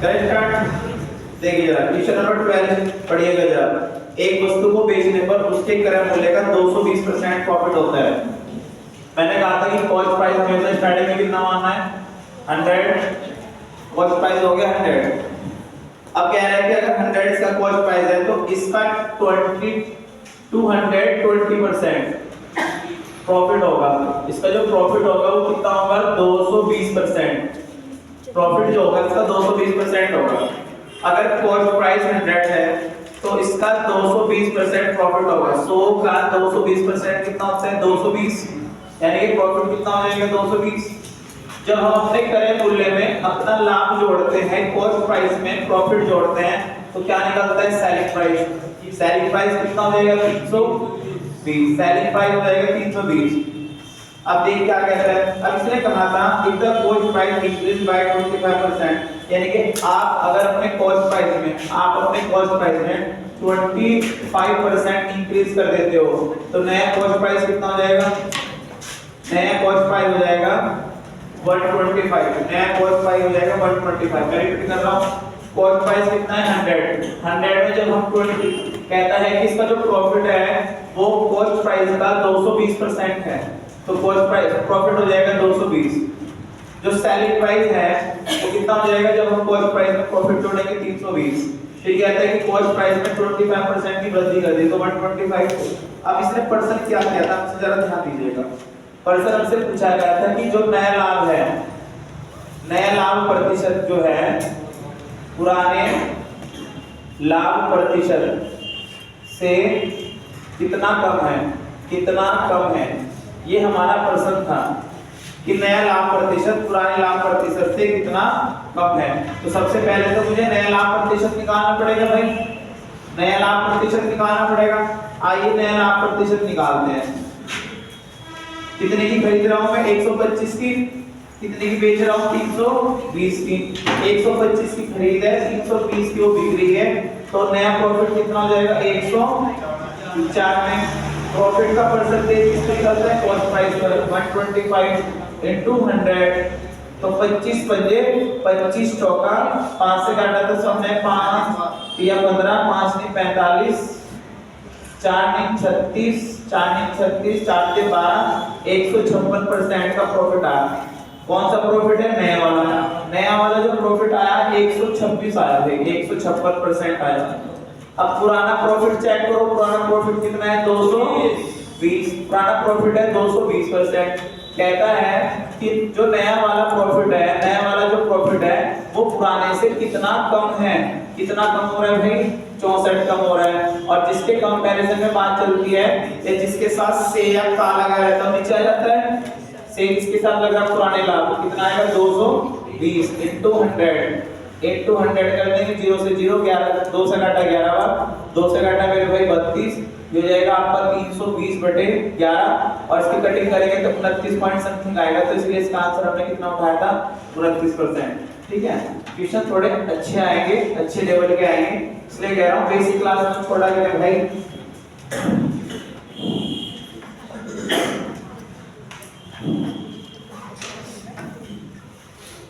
करें स्टार्ट। देखिए जरा क्वेश्चन नंबर 12 पढ़िएगा जरा। एक वस्तु को बेचने पर उसके क्रय मूल्य का 220% प्रॉफिट होता है। मैंने कहा था कि कॉस्ट प्राइस हमेशा स्टार्टिंग में कितना मानना है 100, कॉस्ट प्राइस हो गया 100। अब कह रहा है कि अगर 100 इसका कॉस्ट प्राइस है तो इसका 220% प्रॉफिट होगा। इसका जो प्रॉफिट होगा वो कितना होगा 220%। प्रॉफिट जो होगा इसका 220% होगा। अगर कॉस्ट प्राइस 100 है तो इसका 220% प्रॉफिट होगा। 100 का 220% कितना होता है 220, यानी कि प्रॉफिट कितना हो जाएगा 220। जब हम अपने क्रय मूल्य में अपना लाभ जोड़ते हैं कॉस्ट प्राइस में प्रॉफिट जोड़ते हैं तो क्या निकलता है सेलिंग प्राइस। सेलिंग प्राइस कितना हो जाएगा 320, सेलिंग प्राइस हो जाएगा 320। अब देख क्या कहता है। अब इसने कहा था if the cost price increase by 25%, यानी कि आप अगर अपने कॉस्ट प्राइस में 25% इंक्रीज कर देते हो तो नया कॉस्ट प्राइस कितना हो जाएगा, नया कॉस्ट प्राइस हो जाएगा 125। नया कॉस्ट प्राइस हो जाएगा 125। मैं रिपीट कर रहा हूं, कॉस्ट प्राइस कितना है 100 में जब हम 20 कहता है कि इसका जो प्रॉफिट है वो कॉस्ट प्राइस का 220% है तो कॉस्ट प्राइस प्रॉफिट हो जाएगा 220। जो सेलिंग प्राइस है वो कितना हो जाएगा जब हम कॉस्ट प्राइस में प्रॉफिट जोड़ेंगे 320। फिर कहता है कि कॉस्ट प्राइस में 25% की वृद्धि कर दी तो 125। अब इसने परसेंट क्या किया था आपसे जरा ध्यान दीजिएगा। परसेंट हमसे पूछा गया था कि जो नया लाभ है, नया लाभ प्रतिशत जो है पुराने लाभ प्रतिशत से कितना कम है, कितना कम है, ये हमारा प्रश्न था कि नया लाभ प्रतिशत पुराने लाभ प्रतिशत से कितना कम है। तो सबसे पहले तो मुझे नया लाभ प्रतिशत निकालना पड़ेगा भाई, नया लाभ प्रतिशत निकालना पड़ेगा। आइए नया लाभ प्रतिशत निकालते हैं। कितने की खरीद रहा हूं मैं 125 की, कितने की बेच रहा हूं 320 की। 125 की खरीद है, 320 की वो बिक रही है तो नया प्रॉफिट कितना हो जाएगा 195। प्रॉफिट का परसेंटेज किससे निकलता है कॉस्ट प्राइस पर 125 into 100 तो 25 पंजे 25 चौका 5 से काटा तो हमने 5 या 15 5 नहीं 45 4 नहीं 36 4 नहीं 36 4 से 12 156% का प्रॉफिट आया। कौन सा प्रॉफिट है नया वाला। नया वाला जो प्रॉफिट आया 126 आया, देखिए 156% आया। अब पुराना प्रॉफिट चेक करो, पुराना प्रॉफिट कितना है 220। पुराना प्रॉफिट है 220%। कहता है कि जो नया वाला प्रॉफिट है, नया वाला जो प्रॉफिट है वो पुराने से कितना कम है। कितना कम हो रहा है भाई 64 कम हो रहा है। और जिसके कंपैरिजन में बात चलती है या जिसके साथ से या का लगा रहता है नीचे आ जाता है। से इसके साथ लग रहा पुराने लाभ कितना आएगा 220 into 100 कर देंगे 0 से 0 11 2 से काटा 11 बार 2 से काटा मेरे भाई 32 हो जाएगा आपका 320/11 और इसकी कटिंग करेंगे तो 29 पॉइंट समथिंग आएगा। तो इसलिए इसका आंसर हमने कितना उठाया था 29%। ठीक है, क्वेश्चन थोड़े अच्छे आएंगे, अच्छे लेवल के आएंगे इसलिए कह रहा हूं बेसिक क्लास में छोड़ा गया भाई।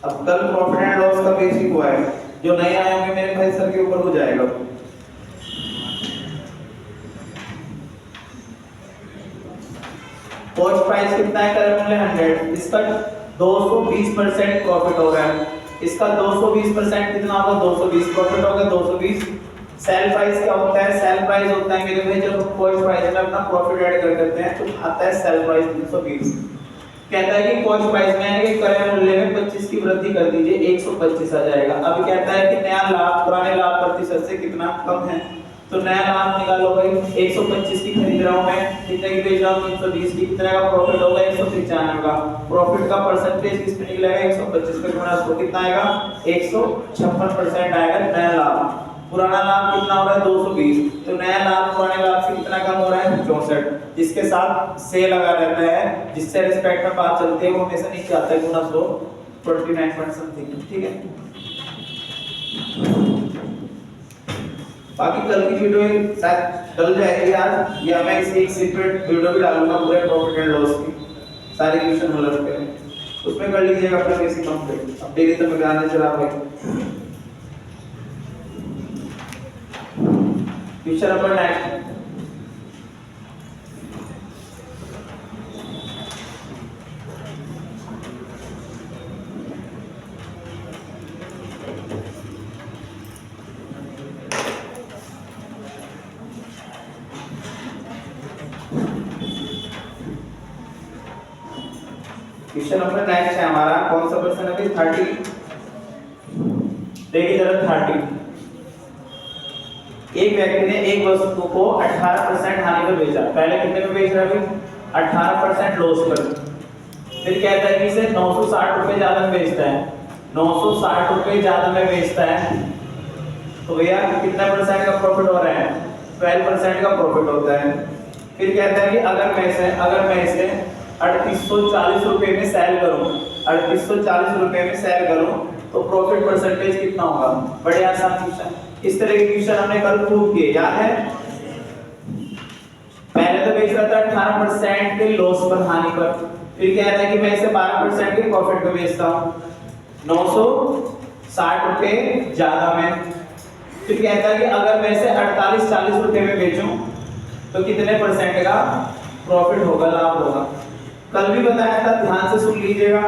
अब कल प्रॉफिट एंड लॉस का बेसिक हुआ है, जो नए आए होंगे मेरे भाई सर के ऊपर हो जाएगा। कॉस्ट प्राइस कितना है क्रय मूल्य 100, इसका 220% प्रॉफिट हो रहा है। इसका 220% कितना होगा 220 प्रॉफिट होगा 220। सेल प्राइस क्या होता है, सेल प्राइस होता है मेरे भाई जब हम कॉस्ट प्राइस में अपना प्रॉफिट ऐड कर देते हैं तो आता है सेल प्राइस 320। कहता है कि कॉस्ट प्राइस में यानी कि क्रय मूल्य में 25 की वृद्धि कर दीजिए 125 आ जाएगा। अब कहता है कि नया लाभ पुराने लाभ प्रतिशत से कितना कम है तो नया लाभ निकालो भाई। 125 की खरीद रहा हूं मैं, कितने की बेच रहा हूं 320 की। कितने का प्रॉफिट होगा 195 का। प्रॉफिट का परसेंटेज किस पे निकलेगा 125 पे गुणा तो कितना आएगा 156% आएगा नया लाभ। पुराना लाभ कितना हो रहा है 220 तो नया लाभ पुराने लाभ से कितना कम हो रहा है 64। जिसके साथ से लगा रहता है जिससे रिस्पेक्ट में बात चलती है वो हमेशा नीचे आता है गुना 100 29 पॉइंट समथिंग। ठीक है, बाकी कल की वीडियो शायद कल जाएगी आज या मैं इसे एक सेपरेट वीडियो भी डालूंगा पूरे प्रॉफिट एंड लॉस की सारी क्वेश्चन मतलब के। उसमें कर लीजिएगा अपना बेसिक कंप्लीट। अब डेली तो मैं कराने चला गया। Question number 9। क्वेश्चन नंबर 9 है हमारा। कौन सा क्वेश्चन है? 30। देखिए जरा 30। एक व्यक्ति ने एक वस्तु को 18% हानि पर बेचा। पहले कितने में बेच रहा है भाई? 18% लॉस पर। फिर कहता है कि इसे 960 रुपए ज्यादा में बेचता है। 960 रुपए ज्यादा में बेचता है तो भैया कितना परसेंट का प्रॉफिट हो रहा है? 12% का प्रॉफिट होता है। फिर कहता है कि अगर मैं इसे 3840 रुपए में सेल करूं, 3840 रुपए में सेल करूं तो प्रॉफिट परसेंटेज कितना होगा? बड़े आसान क्वेश्चन। इस तरह के क्वेश्चन हमने कल प्रूव किए, याद है? पहले तो बेच रहा था 18% के लॉस पर, हानि पर। फिर कहता है कि मैं इसे 12% के प्रॉफिट पे बेचता हूं 960 रुपए ज्यादा में। फिर कहता है कि अगर मैं इसे 4840 रुपए में बेचूं तो कितने परसेंट का प्रॉफिट होगा, लाभ होगा? कल भी बताया था, ध्यान से सुन लीजिएगा।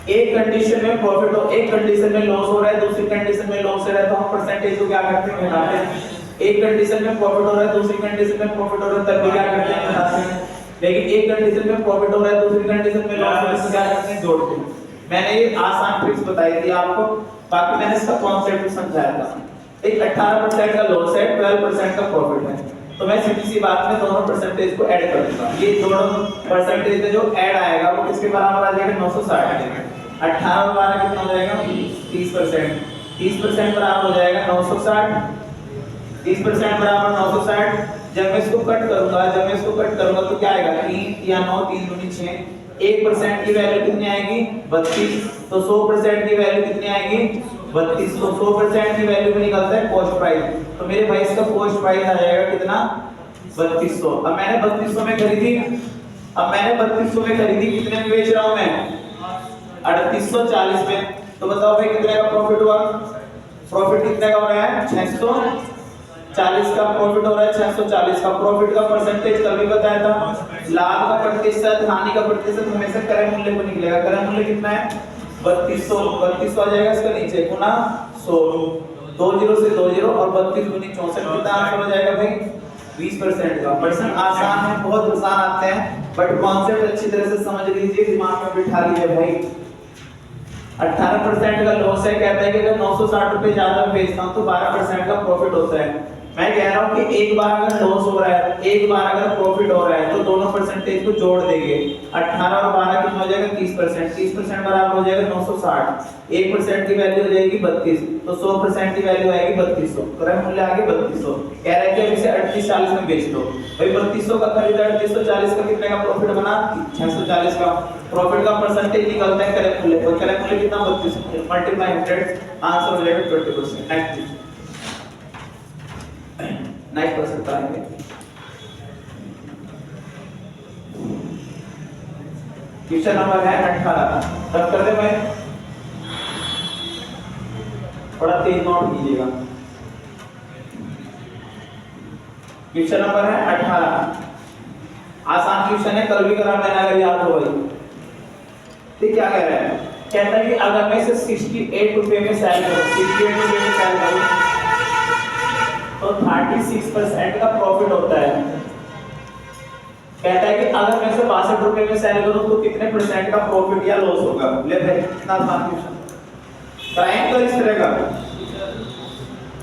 एक कंडीशन में प्रॉफिट हो, एक कंडीशन में लॉस हो रहा है, दूसरी कंडीशन में लॉस हो रहा है तो हम परसेंटेज को क्या करते हैं? घटाते हैं। एक कंडीशन में प्रॉफिट हो रहा है, दूसरी कंडीशन में प्रॉफिट हो रहा है, तब भी क्या करते हैं? घटाते हैं। लेकिन एक कंडीशन में प्रॉफिट हो रहा है, दूसरी कंडीशन में लॉस हो रहा है तो क्या करते हैं? जोड़ते हैं। मैंने ये आसान ट्रिक्स बताई थी आपको, बाकी मैंने इसका कॉन्सेप्ट समझाया था। एक 18% का लॉस है, 12% का प्रॉफिट है, तो मैं सीधी सी बात में दोनों परसेंटेज को ऐड कर दूंगा। ये दोनों परसेंटेज में जो ऐड आएगा वो किसके बराबर आ जाएगा? 960। 18 और 12 कितना हो जाएगा? 30%। 30% बराबर हो जाएगा 960। 30% बराबर 960। जब मैं इसको कट करूंगा तो क्या आएगा? 3 या 9, 3 दूनी 6। 1% की वैल्यू कितनी आएगी? 32। तो 100% की वैल्यू कितनी आएगी? 32। तो 100% की वैल्यू में निकलता है कॉस्ट प्राइस। तो मेरे भाई इसका कॉस्ट प्राइस आ जाएगा कितना? 3200। अब मैंने 3200 में खरीदी, कितने में बेच रहा हूं मैं? 3840 में। तो बताओ भाई कितने का प्रॉफिट हुआ? प्रॉफिट कितने का हो रहा है? 640 का प्रॉफिट हो रहा है। 640 का प्रॉफिट का परसेंटेज कल भी बताया था। लाभ का प्रतिशत, हानि का प्रतिशत हमेशा क्रय मूल्य को निकलेगा। क्रय मूल्य कितना है? 3200 आ जाएगा इसका नीचे गुना 100। 20 से 20 और 32 गुनी 64 कितना आंसर हो जाएगा भाई? 20% का। पर्सन आसान है, बहुत आसान आते हैं, बट कॉन्सेप्ट अच्छी तरह से समझ लीजिए, दिमाग में बिठा लीजिए भाई। 18% का लॉस है, कहता है कि अगर 960 रुपए ज्यादा बेचता हूं तो 12% का प्रॉफिट होता है। मैं कह रहा हूं कि एक बार अगर लॉस हो रहा है, एक बार अगर प्रॉफिट हो रहा है तो दोनों परसेंटेज को जोड़ देंगे। 18 और 12 कितना हो जाएगा? 30%। 30% बराबर हो जाएगा 960। 1% की वैल्यू हो जाएगी 32। तो 100% की वैल्यू आएगी 3200। क्रय मूल्य आ गया 3200। कह रहा है कि अब इसे 3840 में बेच दो। भाई 3200 का खरीदा, 3840 का कितने का प्रॉफिट बना? 640 का। प्रॉफिट का परसेंटेज निकलता है क्रय मूल्य, और क्रय मूल्य कितना? 3200 मल्टीप्लाई 100, आंसर हो जाएगा 20%। नेक्स्ट क्वेश्चन करेंगे। क्वेश्चन नंबर है 18। तब कर दे भाई, थोड़ा तेज नोट कीजिएगा। क्वेश्चन नंबर है 18। आसान क्वेश्चन है, कल भी करा मैंने, अगर याद हो भाई। ठीक, क्या कह रहा है? कहता है कि अगर मैं इसे 68 रुपए में सेल करूं, 68 रुपए में सेल करूं तो 36% का प्रॉफिट होता है। कहता है कि अगर मैं इसे 62 रुपए में सेल करूं तो कितने परसेंट का प्रॉफिट या लॉस होगा? ले भाई, कितना आसान क्वेश्चन कराएं तो इस तरह का।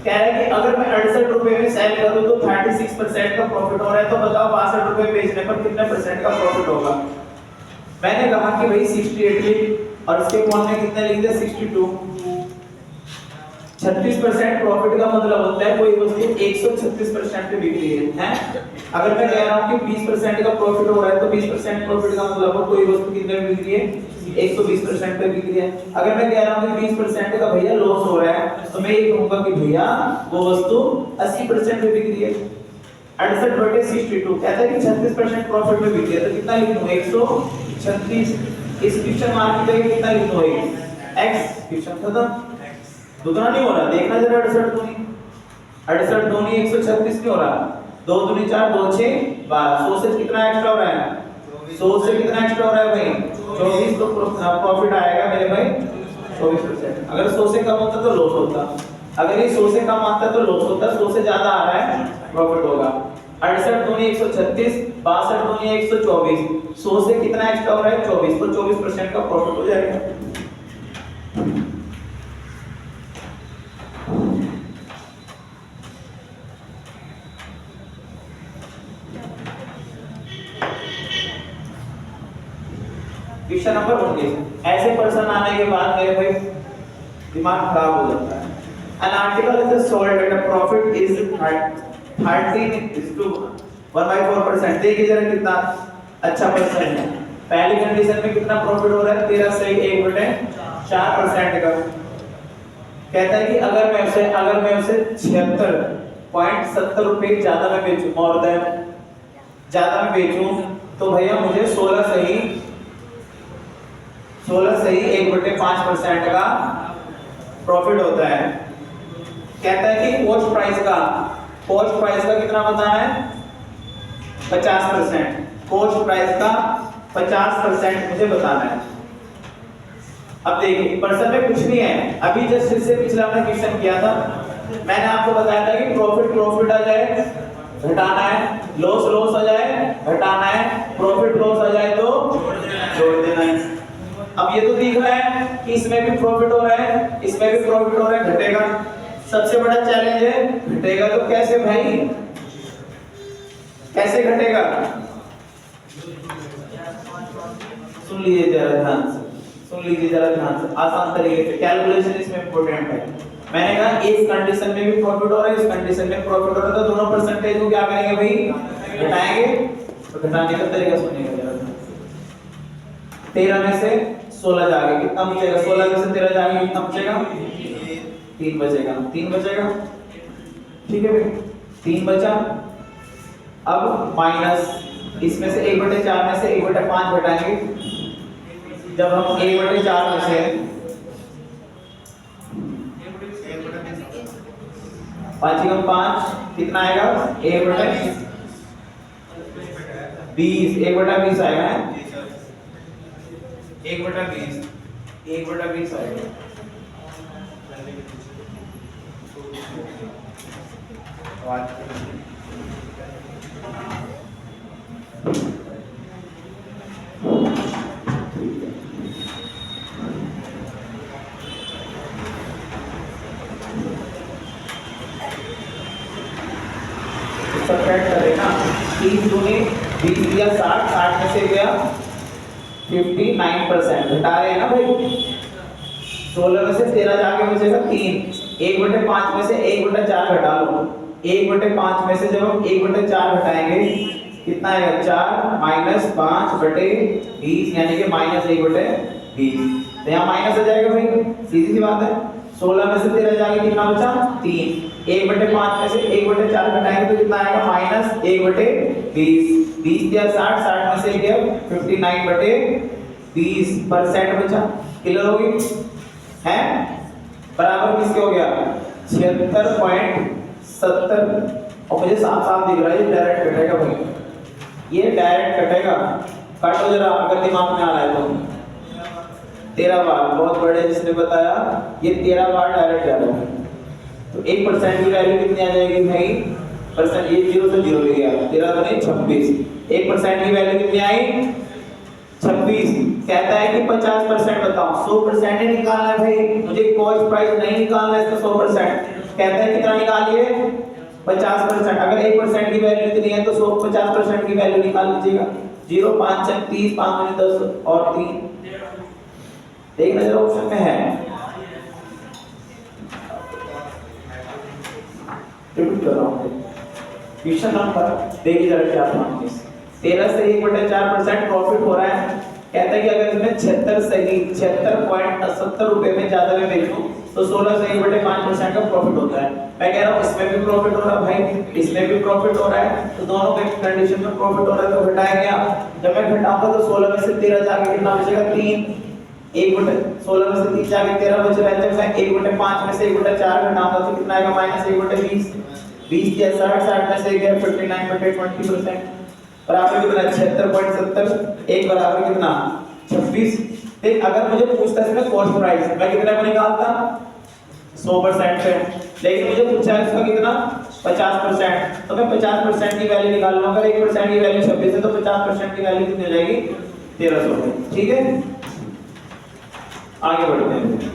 कह रहा है कि अगर मैं 68 रुपए में सेल करूं तो 36% का प्रॉफिट हो रहा है, तो बताओ 62 रुपए बेचने पर कितने परसेंट का प्रॉफिट होगा? मैंने कहा कि भाई 68 लिख और इसके कौन में कितने लिख दे? 62। 36% प्रॉफिट का मतलब होता है कोई वस्तु 136% पे बिक रही है। अगर मैं कह रहा हूं कि 20% का प्रॉफिट हो रहा है तो 20% प्रॉफिट का मतलब है कोई वस्तु कितने में बिक रही है? 120% पे बिक रही है। अगर मैं कह रहा हूं कि 20% का भैया लॉस हो रहा है तो मैं ये कहूंगा कि भैया वो वस्तु 80% पे बिक रही है। 68/62 कहता है कि 36% प्रॉफिट में बिक रही है, तो कितना लिख दूं? 136। इस क्वेश्चन मार्क की जगह कितना लिखना होगा x क्वेश्चन खत्म दुगना नहीं हो रहा देखना जरा 68 दूनी 68 दूनी 136 नहीं हो रहा 2 दूनी 4 2 6 12 100 से कितना एक्स्ट्रा हो रहा है 100 से कितना एक्स्ट्रा हो रहा है भाई 24 तो प्रॉफिट आएगा मेरे भाई 24%। अगर 100 से कम होता तो लॉस होता अगर ये 100 से कम आता तो लॉस होता 100 से ज्यादा आ रहा है प्रॉफिट होगा 68 दूनी 136 62 दूनी 124 100 से कितना एक्स्ट्रा हो रहा है 24 तो 24% का प्रॉफिट हो जाएगा। क्वेश्चन नंबर 19 ऐसे पर्सन आने के बाद मेरे भाई दिमाग खराब हो जाता है। An article is sold at a profit is 13:1/4%। देखिए जरा कितना अच्छा पर्सन है। पहली कंडीशन में कितना प्रॉफिट हो रहा है 13 से 1/4% का। कहता है कि अगर मैं उसे 76.70 रुपए ज्यादा में बेचूं मोर देन ज्यादा में बेचूं तो भैया मुझे 16 से ही 1/5% का प्रॉफिट होता है। कहता है कि कॉस्ट प्राइस का कितना बताना है 50%। कॉस्ट प्राइस का 50% मुझे बताना है। अब देखिए पर्सन में कुछ नहीं है अभी जस्ट इससे पिछला हमने क्वेश्चन किया था मैंने आपको बताया था कि प्रॉफिट आ जाए घटाना है लॉस आ जाए घटाना है प्रॉफिट लॉस आ जाए तो जोड़ देना है। अब ये तो दिख रहा है कि इसमें भी प्रॉफिट हो रहा है इसमें भी प्रॉफिट हो रहा है घटेगा सबसे बड़ा चैलेंज है घटेगा तो कैसे भाई कैसे घटेगा सुन लीजिए जरा ध्यान से आसान तरीके से कैलकुलेशन इसमें इंपॉर्टेंट है। मैंने कहा इस कंडीशन में भी प्रॉफिट हो रहा है इस कंडीशन में प्रॉफिट हो रहा है तो दोनों परसेंटेज को क्या करेंगे भाई घटाएंगे तो घटाने का तरीका सुनिएगा जरा 13 में से 16 जाएगा कितना बचेगा 16 में से 13 जाएगा कितना बचेगा 3 बचेगा ठीक है भाई 3 बचा। अब माइनस इसमें से 1/4 में से 1/5 घटाएंगे जब हम 1/4 में से 5 कितना आएगा 1/20 1/20 आएगा 1/20 आएगा। सब्ट्रैक्ट करें ना 30 दूनी 20 दिया 60 में से गया 59% घटा रहे हैं ना भाई 16 में से 13 जाके बचेगा 3 1/5 में से 1/4 घटा लो 1/5 में से जब हम 1/4 घटाएंगे कितना आएगा 4 माइनस 5/20 यानी कि माइनस 1/20 तो यहाँ माइनस आ जाएगा भाई सीधी सी बात है 16 में से 13 जाके कितना बचा 3 1/5 में से 1/4 घटाएंगे तो कितना आएगा माइनस 1/20 20 दिया 60 में से गया 59/20% बचा क्लियर होगी है बराबर किसके हो गया 76.70 और मुझे साफ साफ दिख रहा है ये डायरेक्ट कटेगा भाई ये डायरेक्ट कटेगा काटो जरा अगर दिमाग में आ रहा है तो 13 बार बहुत बड़े जिसने बताया ये 13 बार डायरेक्ट जा रहा है तो 1% की वैल्यू कितनी आ जाएगी भाई परसेंट ये 0 से 0 ले गया 13 बने 26 1% की वैल्यू कितनी आई 26 कहता है कि 50% बताओ 100% ही निकालना है भाई मुझे कॉस्ट प्राइस नहीं निकालना है इसका 100% कहता है कितना निकालिए 50% अगर 1% की वैल्यू इतनी है तो 50% की वैल्यू निकाल लीजिएगा 0 5 6 30 5 10 और 3 देखना जरा ऑप्शन में है रिपीट कर रहा हूं क्वेश्चन नंबर देखिए जरा क्या था 13 से 1/4% प्रॉफिट हो रहा है कहता है कि अगर इसमें 76.70 रुपए में ज्यादा में बेचूं तो 16 से 1/5% का प्रॉफिट होता है। मैं कह रहा हूँ इसमें भी प्रॉफिट हो रहा है भाई, इसमें भी प्रॉफिट हो रहा है, तो दोनों के कंडीशन में प्रॉफिट हो रहा है, तो घटाया गया। जब मैं घटाऊंगा तो 16 में से 13 जाके कितना बचेगा 3, 1/16 में से 3 जाके 13 बच रहा है। जब मैं 1/5 में से 1/4 घटाऊंगा तो कितना आएगा -1/20, 20 या 60 में से गया 59/20% बराबर कितना 76.70, एक बराबर कितना 26। देख अगर मुझे पूछता है इसमें कॉस्ट प्राइस मैं कितना को निकालता 100% से, लेकिन मुझे पूछा है इसका कितना 50%, तो मैं 50% की वैल्यू निकाल लूंगा। अगर 1% की वैल्यू 26 है तो 50% की वैल्यू कितनी हो जाएगी 1300। ठीक है, आगे बढ़ते हैं।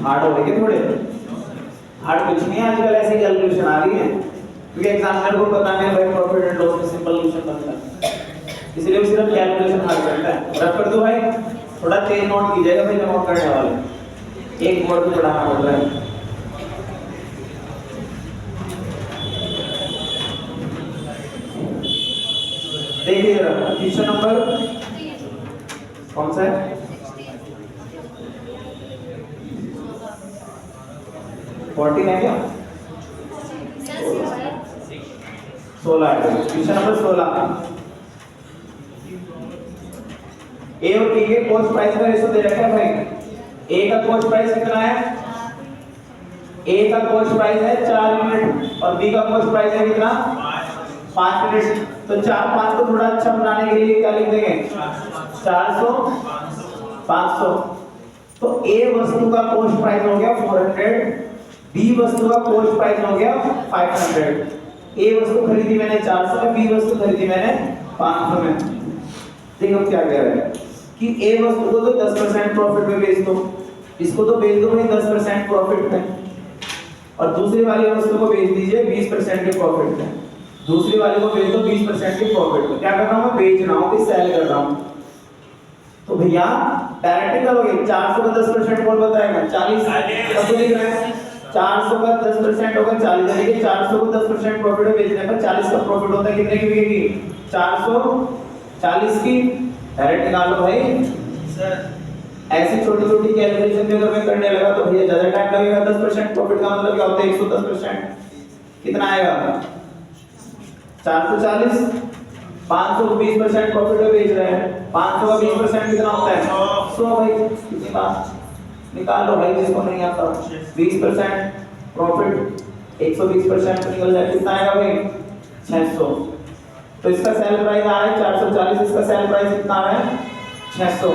हार्ड हो गए थोड़े, हार्ड कुछ नहीं आजकल ऐसी कैलकुलेशन आ रही है क्योंकि एग्जामिनर को पता नहीं भाई प्रॉफिट एंड लॉस में सिंपल सॉल्यूशन बनता है, इसलिए वो सिर्फ कैलकुलेशन हार्ड करता है। रख कर दो भाई, थोड़ा तेज नोट कीजिएगा भाई, नोट करने वाले एक वर्ड भी पढ़ाना पड़ रहा है। देखिए जरा क्वेश्चन नंबर कौन सा है 14 है क्या 16 है। क्वेश्चन नंबर 16, ए और बी के कॉस्ट प्राइस का रेशो दे रखा है भाई। ए का कॉस्ट प्राइस कितना है, ए का कॉस्ट प्राइस है 4 यूनिट और बी का कॉस्ट प्राइस है कितना 5 यूनिट। तो 4 5 को थोड़ा अच्छा बनाने के लिए क्या लिख देंगे 400 500। तो ए वस्तु का कॉस्ट प्राइस हो गया 400, बी वस्तु का कॉस्ट प्राइस हो गया 500। ए वस्तु खरीदी मैंने 400 में, बी वस्तु खरीदी मैंने 500 में। देखो क्या कह रहा है कि ए वस्तु को तो 10% प्रॉफिट में बेच दो, इसको तो बेच दो भाई 10% प्रॉफिट में, और दूसरी वाली वस्तु को बेच दीजिए 20% के प्रॉफिट में। दूसरी वाली को बेच दो 20% के प्रॉफिट में। क्या कर रहा हूं मैं, बेच रहा हूं कि सेल कर रहा हूं। तो भैया डायरेक्ट करोगे 400 का 10% कौन बताएगा 40, अब लिख रहे हैं 400 का 10% होगा 40, यानी कि 400 को 10% प्रॉफिट में बेचने पर 40 का प्रॉफिट होता है। कितने की बिकेगी 440 की। डायरेक्ट निकालो भाई सर, ऐसी छोटी छोटी कैलकुलेशन भी अगर मैं करने लगा तो भैया ज्यादा टाइम लगेगा। 10% प्रॉफिट का मतलब क्या होता है 110%, कितना आएगा 440, 500 को 20% प्रॉफिट में बेच रहे हैं, 500 का 20% कितना होता है 100 भाई। कितनी बात निकाल लो भाई जिसको नहीं आता 20% प्रॉफिट 120% निकल जाए, कितना आएगा भाई 600। तो इसका सेल प्राइस आ रहा है 440, इसका सेल प्राइस कितना आ रहा है 600।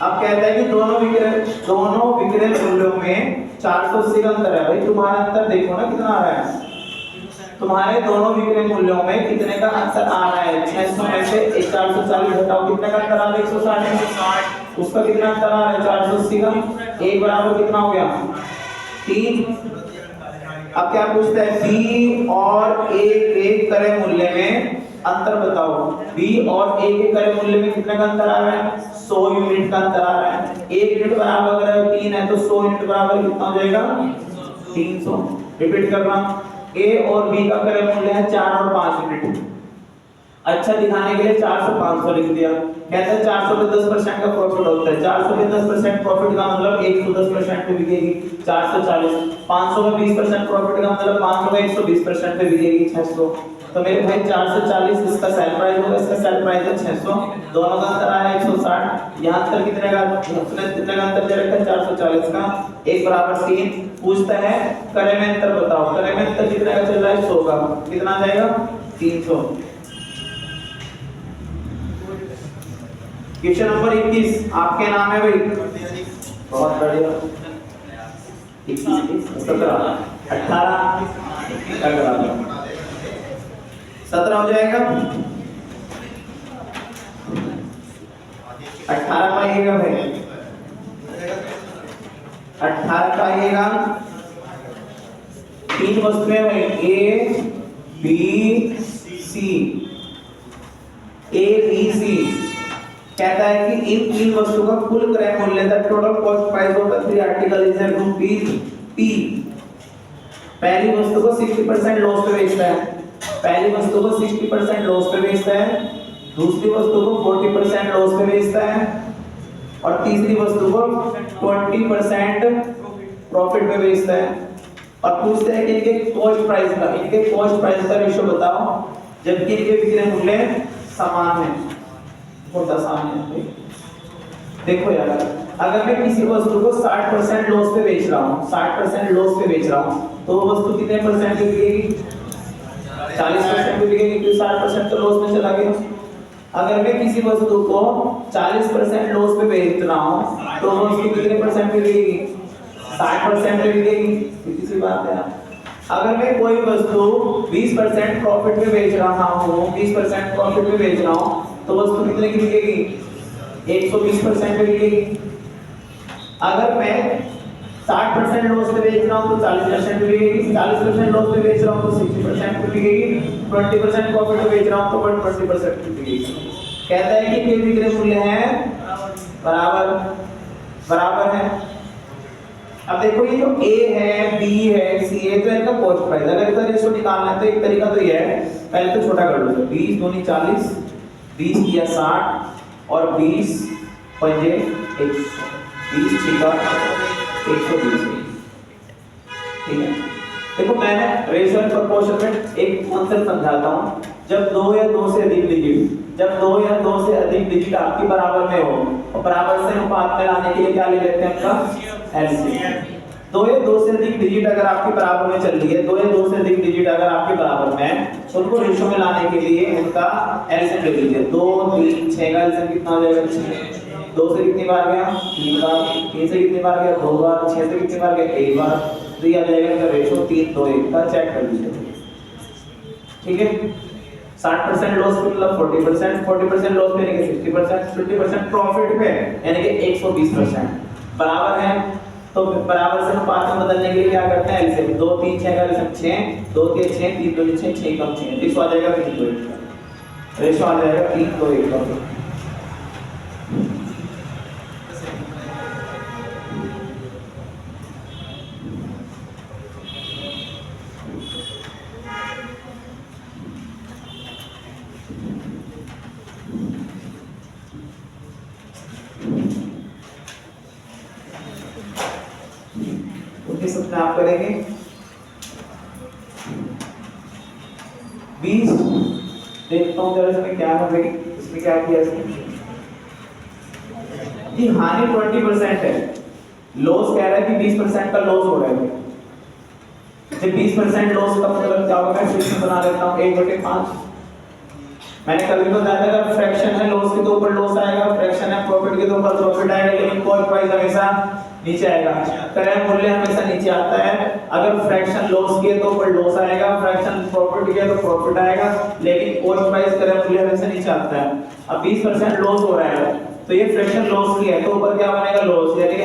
अब कहता है कि दोनों विक्रय मूल्यों में 480 का अंतर है। भाई तुम्हारा अंतर देखो ना कितना आ रहा है, तुम्हारे दोनों विक्रय मूल्यों में कितने का अंतर आ रहा है 600 में से 440 घटाओ कितने का अंतर आ रहा है 160, उसका कितना अंतर आ रहा है 480 का, एक बराबर कितना हो गया 3। अब क्या पूछता है बी और ए के क्रय मूल्य में अंतर बताओ। बी और ए के क्रय मूल्य में कितने का अंतर आ रहा है 100 यूनिट का अंतर आ रहा है। 1 यूनिट बराबर अगर 3 है तो 100 यूनिट बराबर कितना हो जाएगा 300। रिपीट कर रहा हूं, ए और बी का क्रय मूल्य है 4 और 5 यूनिट। अच्छा दिखाने के लिए 400 500 लिख दिया। कहते हैं 400 पे 10% का प्रॉफिट होता है, 400 पे 10% प्रॉफिट का मतलब 110% पे बिकेगी 440, 500 में 20% प्रॉफिट का मतलब 500 में 120% पे बिकेगी 600। तो मेरे भाई 440 इसका सेल प्राइस होगा, इसका सेल प्राइस है 600, दोनों का अंतर आया 160। यहाँ अंतर कितने का, कितने का अंतर दे रखा है 440 का, एक बराबर 3। पूछता है क्रय में अंतर बताओ, क्रय में अंतर कितने का चल रहा है 100 का, कितना आ जाएगा 300। क्वेश्चन नंबर 21 आपके नाम है भाई, बहुत बढ़िया। 21 17 18 17 हो जाएगा, 18 पाइएगा भाई 18 का आएगा। 3 वस्तुएं हैं A B C, A B C. कहता है कि इन 3 वस्तुओं का कुल क्रय मूल्य the total cost price of the 3 article is rupees P. पहली वस्तु को 60% लॉस पे बेचता है, पहली वस्तु को 60% लॉस पे बेचता है, दूसरी वस्तु को 40% लॉस पे बेचता है और तीसरी वस्तु को 20% प्रॉफिट पे बेचता है। और पूछते हैं कि इनके कॉस्ट प्राइस का रेशियो बताओ जबकि इनके विक्रय मूल्य समान है। बहुत आसान है। देखो यार, अगर मैं किसी वस्तु को 60% लॉस पे बेच रहा हूँ, 60% लॉस पे बेच रहा हूँ, तो वो वस्तु कितने परसेंट की बिकेगी? 40% की बिकेगी, क्योंकि 60% तो लॉस में चला गया। अगर मैं किसी वस्तु को 40% लॉस पे बेच रहा हूँ, तो वो वस्तु कितने परसेंट की बिकेगी? 60% पे बिकेगी। सीधी सी बात है। अगर मैं कोई वस्तु 20% प्रॉफिट पे बेच रहा हूँ, 20% प्रॉफिट पे बेच रहा हूँ, तो वस्तु कितने की बिकेगी? 120% पे बिकेगी। अगर मैं 60% लॉस पे बेच रहा हूँ तो 40% पे बिकेगी, 40% लॉस पे बेच रहा हूँ तो 60% पे बिकेगी, 20% प्रॉफिट पे बेच रहा हूँ तो 20% पे बिकेगी। कहता है कि इनके विक्रय मूल्य हैं बराबर है। अब देखो ये जो A है, B है, C है, तो इनका कॉस्ट प्राइस अगर इसका रेशियो निकालना है तो एक तरीका तो ये है, पहले तो छोटा कर लो। 20 दूनी 40, 20 किया 60 और 20 पंजे 100, 20 छिका 120। ठीक है। देखो मैंने रेशियो एंड प्रोपोर्शन में एक कॉन्सेप्ट समझाता हूँ। जब 2 या 2 से अधिक डिजिट आपके बराबर में हो और बराबर से अनुपात में लाने के लिए क्या ले लेते हैं आपका एलसीएम। 2 या 2 से अधिक डिजिट अगर आपके बराबर में चल रही है, 2 या 2 से अधिक डिजिट अगर आपके बराबर में है, तो उनको रेशियो में लाने के लिए उनका एलसीएम ले लीजिए। 2 3 6 का एलसीएम कितना हो जाएगा? 6। 2 से कितनी बार गया? 3 बार। 3 से कितनी बार गया? 2 बार। 6 से कितनी बार गया? 1 बार। तो ये आ जाएगा इनका रेशियो 3 2 1 का। चेक कर लीजिए। ठीक है। 60% लॉस पे मतलब 40% लॉस पे यानी कि 60%, 50% प्रॉफिट पे यानी कि 120% बराबर है। तो बराबर से अनुपात में बदलने के लिए क्या करते हैं? एलसीएम 2 3 6 का एलसीएम 6, 2 3 6 3 2 6 6 कम 6, रेशियो आ जाएगा 3 2 1 का। रेशियो आ जाएगा 3 2 1 का। आप करेंगे 20। देखता हूं जरा इसमें क्या है भाई, इसमें क्या किया जी? हानि 20% है, लॉस कह रहा है कि 20% का लॉस हो रहा है। जब 20% लॉस का मतलब क्या होगा? मैं फ्रैक्शन बना लेता हूं 1/5। मैंने कभी बताया था अगर फ्रैक्शन है लॉस के तो ऊपर लॉस आएगा, फ्रैक्शन है प्रॉफिट के तो ऊपर प्रॉफिट आएगा, लेकिन कॉस्ट प्राइस हमेशा नीचे आएगा। क्रय मूल्य हमेशा नीचे आता है। अगर फ्रैक्शन लॉस किया तो ऊपर लॉस आएगा, फ्रैक्शन प्रॉफिट किया तो प्रॉफिट आएगा, लेकिन कॉस्ट प्राइस क्रय मूल्य हमेशा नीचे आता है। अब 20% लॉस हो रहा है तो ये फ्रैक्शन लॉस किया है तो ऊपर क्या बनेगा? लॉस यानी कि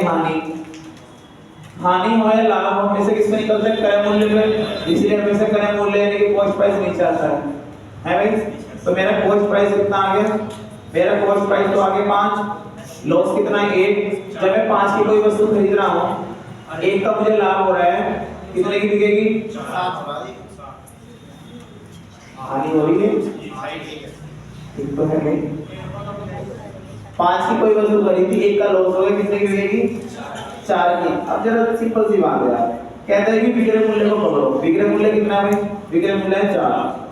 हानि हो या लाभ हो, हमेशा किसमें निकलता है? क्रय मूल्य में। इसलिए हमेशा क्रय मूल्य यानी कि कॉस्ट प्राइस नीचे आता है भाई। तो मेरा कॉस्ट प्राइस कितना आ गया? मेरा कॉस्ट प्राइस तो आ गया 5, लॉस कितना है? 1। जब मैं 5 की कोई वस्तु खरीद रहा हूं, 1 का मुझे लाभ हो रहा है, कितने की बिकेगी? 7। हानि हो रही है ठीक तो है भाई। 5 की कोई वस्तु खरीदी, 1 का लॉस हो गया, कितने की बिकेगी? 4 की। अब जरा सिंपल सी बात है यार, कहता है कि विक्रय मूल्य को पकड़ो। विक्रय मूल्य कितना है भाई? विक्रय मूल्य है 4।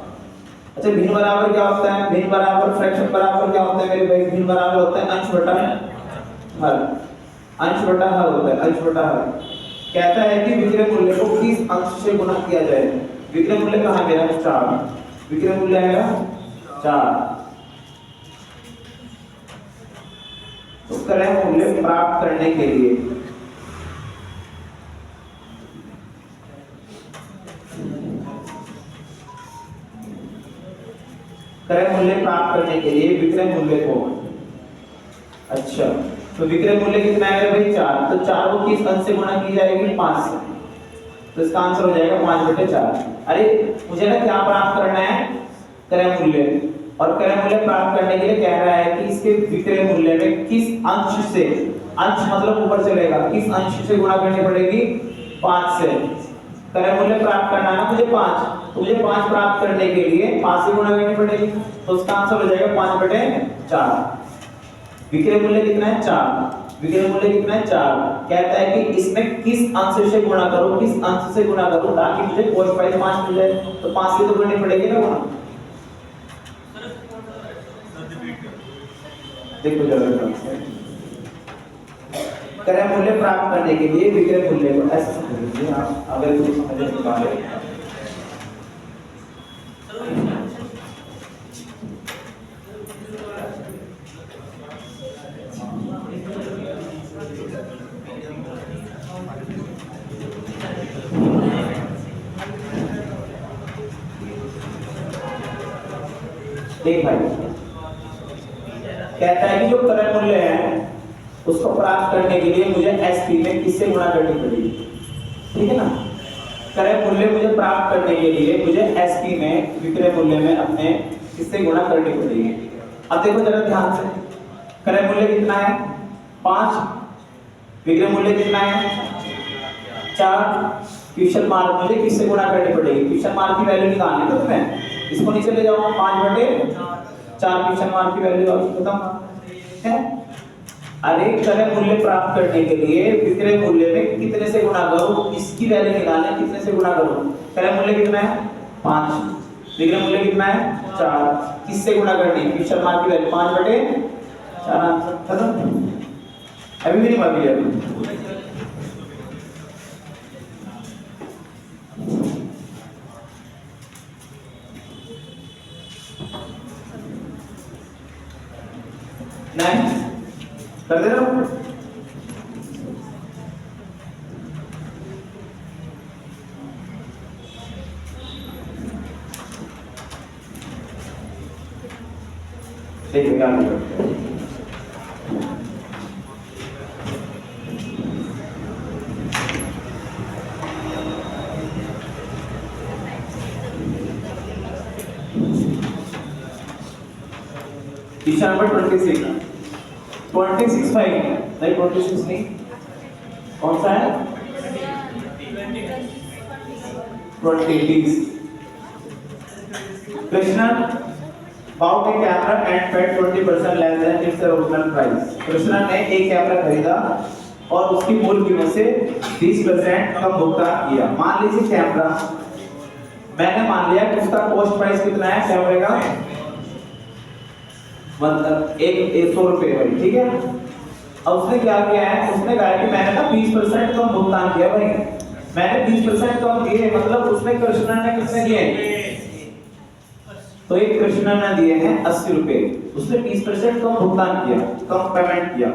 अच्छा भिन्न बराबर क्या होता है? भिन्न बराबर फ्रैक्शन बराबर क्या होता है मेरे भाई? भिन्न बराबर होता है अंश बटा हर। अंश बटा हर होता है, अंश बटा हर। कहता है कि विक्रय मूल्य को किस अंश से गुणा किया जाए? विक्रय मूल्य कहां है मेरा? 4। विक्रय मूल्य है मेरा 4। तो क्रय मूल्य प्राप्त करने के लिए क्रय मूल्य प्राप्त करने के लिए विक्रय मूल्य को अच्छा तो विक्रय मूल्य कितना है मेरे भाई 4, तो 4 को किस अंश से गुणा की जाएगी 5 से, तो इसका आंसर हो जाएगा 5/4। अरे मुझे ना क्या प्राप्त करना है, क्रय मूल्य, और क्रय मूल्य प्राप्त करने के लिए कह रहा है कि इसके विक्रय मूल्य में किस अंश से, अंश मतलब ऊपर चलेगा, किस अंश से गुणा करनी पड़ेगी 5 से। क्रय मूल्य प्राप्त करना है ना मुझे 5, तो मुझे 5 प्राप्त करने के लिए 5 से गुणा करनी पड़ेगी, तो उसका आंसर हो जाएगा 5/4। विक्रय मूल्य कितना है 4, विक्रय मूल्य कितना है 4, कहता है कि इसमें किस अंश से गुणा करो, किस अंश से गुणा करो ताकि मुझे कॉस्ट प्राइस 5 मिल जाए, तो 5 से तो करनी पड़ेगी ना गुणा। देखो जरा क्रय मूल्य प्राप्त करने के लिए विक्रय मूल्य को ऐसे समझिए आप, अगर कुछ समझने की बात है। देख भाई कहता है कि जो क्रय मूल्य है उसको प्राप्त करने के लिए मुझे एसपी में किससे गुणा करनी पड़ेगी, ठीक है ना। क्रय मूल्य मुझे प्राप्त करने के लिए मुझे एसपी में, विक्रय मूल्य में अपने किससे गुणा करनी पड़ेगी। अब देखो जरा ध्यान से, क्रय मूल्य कितना है 5, विक्रय मूल्य कितना है 4, क्वेश्चन मार्क मुझे किससे गुणा करनी पड़ेगी, क्वेश्चन मार्क की वैल्यू निकालनी है, तो तुम्हें इसको नीचे ले जाओ 5/4 क्वेश्चन मार्क की वैल्यू आपको बताऊं है। अरे क्रय मूल्य प्राप्त करने के लिए विक्रय मूल्य में कितने से गुणा करूं, इसकी वैल्यू निकालना है, कितने से गुणा करूं। क्रय मूल्य कितना है 5, विक्रय मूल्य कितना है 4, किससे गुणा करनी, क्वेश्चन मार्क की वैल्यू 5/4। आंसर खत्म। अभी भी नहीं बाकी है, नहीं कर दे रहा हूं। देखिए क्या करते हैं, क्वेश्चन नंबर 26 भाई, नहीं 26 नहीं, कौन सा है 20। Krishna bought a camera and paid 20% less than its original price। Krishna ने एक कैमरा खरीदा और उसकी मूल कीमत से 20% कम भुगतान किया। मान लीजिए कैमरा, मैंने मान लिया कि उसका कॉस्ट प्राइस कितना है कैमरे का, मतलब 100 रुपए भाई, ठीक है। अब उसने क्या किया है, उसने कहा कि मैंने ना 20% कम भुगतान किया भाई, मैंने 20% कम दिए, मतलब उसने कृष्णा ने कितने दिए, तो एक कृष्णा ने दिए हैं 80 रुपए, उसने 20% कम भुगतान किया, कम पेमेंट किया।